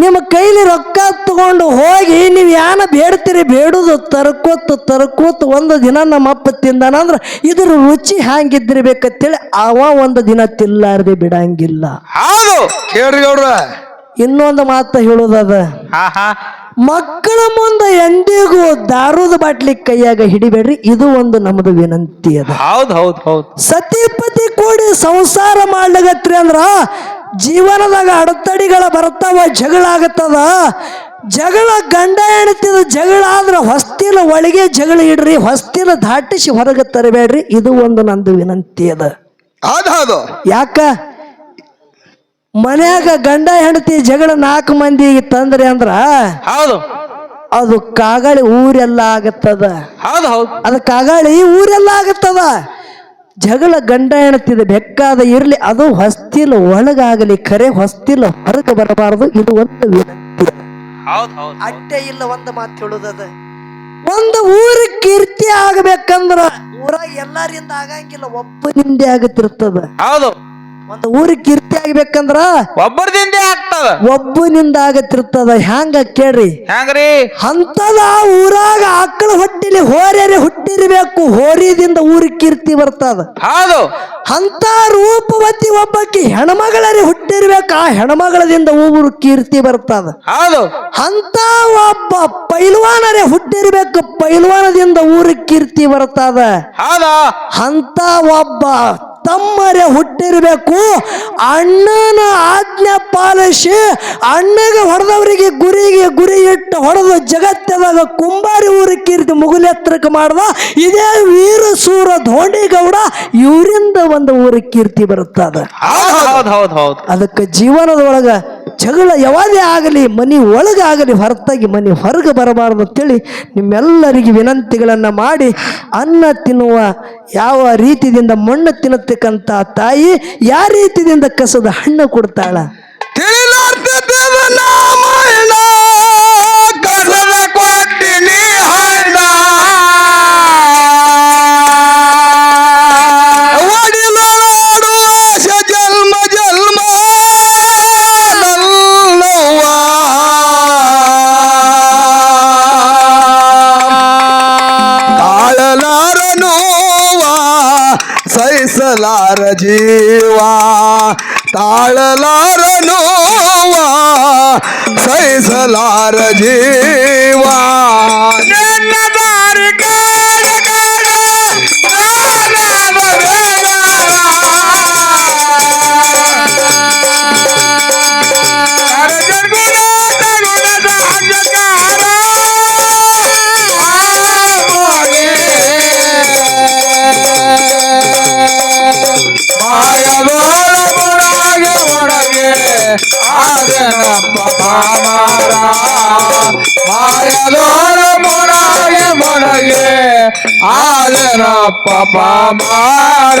ನಿಮ್ಮ ಕೈಲಿ ರೊಕ್ಕ ತಗೊಂಡು ಹೋಗಿ ನೀವು ಯಾನ ಬೇಡ್ತೀರಿ, ಬೇಡುದು ತರ್ಕೋತ ಒಂದು ದಿನ ನಮ್ಮಪ್ಪ ತಿಂದಾನಂದ್ರ ಇದ್ರ ರುಚಿ ಹ್ಯಾಂಗಿದ್ದಿರ್ಬೇಕಂತೇಳಿ ಅವ ಒಂದು ದಿನ ತಿಲ್ಲಾರ್ದೆ ಬಿಡಂಗಿಲ್ಲ. ಹೌದು. ಕೇಳ್ರಿ ಗೌಡ್ರ, ಇನ್ನೊಂದು ಮಾತು ಹೇಳೋದದ, ಮಕ್ಕಳ ಮುಂದೆ ಎಂದಿಗೂ ದಾರುದ ಬಾಟ್ಲಿ ಕೈಯಾಗ ಹಿಡಿಬೇಡ್ರಿ. ಇದು ಒಂದು ನಮ್ದು ವಿನಂತಿ ಅದ. ಹೌದು ಹೌದು ಹೌದು. ಸತಿಪತಿ ಕೂಡಿ ಸಂಸಾರ ಮಾಡ್ಲಗತ್ರಿ ಅಂದ್ರ ಜೀವನದಾಗ ಅಡೆತಡೆಗಳ ಬರ್ತಾವ, ಜಗಳ ಆಗತ್ತದ. ಜಗಳ ಗಂಡ ಹೆಣ್ತಿದ ಜಗಳ ಆದ್ರ ಹೊಸ್ತಿಲ ಒಳಗೆ ಜಗಳ ಇಡ್ರಿ, ಹೊಸ್ತಿಲ ದಾಟಿಸಿ ಹೊರಗೆ ತರಬೇಡ್ರಿ. ಇದು ಒಂದು ನಂದು ವಿನಂತಿ ಅದ. ಹೌದೌದು. ಯಾಕ ಮನ್ಯಾಗ ಗಂಡ ಹೆಂಡತಿ ಜಗಳ 4 ಮಂದಿಗೆ ತಂದ್ರಿ ಅಂದ್ರ ಹೌದು, ಅದು ಕಾಗಾಳಿ ಊರೆಲ್ಲ ಆಗತ್ತದ. ಹೌದು ಹೌದು. ಅದು ಕಾಗಾಳಿ ಊರೆಲ್ಲ ಆಗತ್ತದ. ಜಗಳ ಗಂಡ ಹೆಣ್ತಿದ ಬೆಕ್ಕಾದ ಇರ್ಲಿ, ಅದು ಹೊಸ್ತಿಲ ಒಳಗಾಗಲಿ, ಖರೆ ಹೊಸ್ತಿಲ ಹೊರಗೆ ಬರಬಾರದು. ಇದು ಒಂದು ವಿನಂತಿ. ಹೌದು ಹೌದು. ಅಟ್ಟೆ ಇಲ್ಲ ಒಂದು ಮಾತು ಹೇಳುದದ. ಒಂದು ಊರ ಕೀರ್ತಿ ಆಗಬೇಕಂದ್ರ ಊರಾಗ ಎಲ್ಲರಿಂದ ಆಗಂಗಿಲ್ಲ, ಒಬ್ಬನಿಂದೆ ಆಗತ್ತಿರ್ತದ. ಹೌದು. ಒಂದು ಊರಿಗೆ ಕೀರ್ತಿ ಆಗ್ಬೇಕಂದ್ರ ಒಬ್ಬರದಿಂದ ಆಗ್ತದ, ಒಬ್ಬನಿಂದ ಆಗತ್ತಿರ್ತದ. ಹ್ಯಾಂಗ ಕೇಳ್ರಿ? ಹೆಂಗ್ರಿ? ಅಂತದ ಊರಾಗ ಆಕಳ ಹೊಟ್ಟಿಲಿ ಹೋರ್ಯಾರೆ ಹುಟ್ಟಿರ್ಬೇಕು, ಹೋರಿದಿಂದ ಊರಿಗೆ ಕೀರ್ತಿ ಬರ್ತದ. ಹೌದು. ಅಂತ ರೂಪವತಿ ಒಬ್ಬಕ್ಕೆ ಹೆಣ್ಮಗಳರೇ ಹುಟ್ಟಿರ್ಬೇಕು, ಆ ಹೆಣ್ಮಗಳದಿಂದ ಊರು ಕೀರ್ತಿ ಬರ್ತದ. ಹೌದು. ಅಂತ ಒಬ್ಬ ಪೈಲ್ವಾನರೇ ಹುಟ್ಟಿರ್ಬೇಕು, ಪೈಲ್ವಾನದಿಂದ ಊರಿಗೆ ಕೀರ್ತಿ ಬರ್ತದ. ಹೌದು. ಅಂತ ಒಬ್ಬ ತಮ್ಮರೇ ಹುಟ್ಟಿರ್ಬೇಕು, ಅಣ್ಣನ ಆಜ್ಞೆ ಪಾಲಿಸಿ ಅಣ್ಣಗೆ ಹೊಡೆದವರಿಗೆ ಗುರಿ ಇಟ್ಟು ಹೊಡೆದು ಜಗತ್ತದಾಗ ಕುಂಬಾರಿ ಊರ ಕೀರ್ತಿ ಮುಗುಲೆತ್ರಕ್ಕೆ ಮಾಡ್ದ. ಇದೇ ವೀರ ಸೂರ ಧೋಣಿಗೌಡ, ಇವರಿಂದ ಒಂದು ಊರ ಕೀರ್ತಿ ಬರುತ್ತದ. ಅದಕ್ಕೆ ಜೀವನದೊಳಗ ಜಗಳ ಯಾವಾದೇ ಆಗಲಿ ಮನಿ ಒಳಗಾಗಲಿ ಹೊರತಾಗಿ ಮನಿ ಹೊರಗೆ ಬರಬಾರದು ಅಂತೇಳಿ ನಿಮ್ಮೆಲ್ಲರಿಗೆ ವಿನಂತಿಗಳನ್ನ ಮಾಡಿ, ಅನ್ನ ತಿನ್ನುವ ಯಾವ ರೀತಿಯಿಂದ ಮಣ್ಣು ತಿನ್ನತಕ್ಕಂತ ತಾಯಿ ಯಾವ ರೀತಿಯಿಂದ ಕಸದ ಹಣ್ಣು ಕೊಡ್ತಾಳ. ಸಹಿಸಲಾರ ಜೀವಾ ತಾಳಲಾರ ನೋವಾ, ಸಹಿಸಲಾರ ಜೀವಾ. ನನ್ನ ದಾರಿ ಕಾಡ ಕಾಡ ಪಾಪ ಮಾರ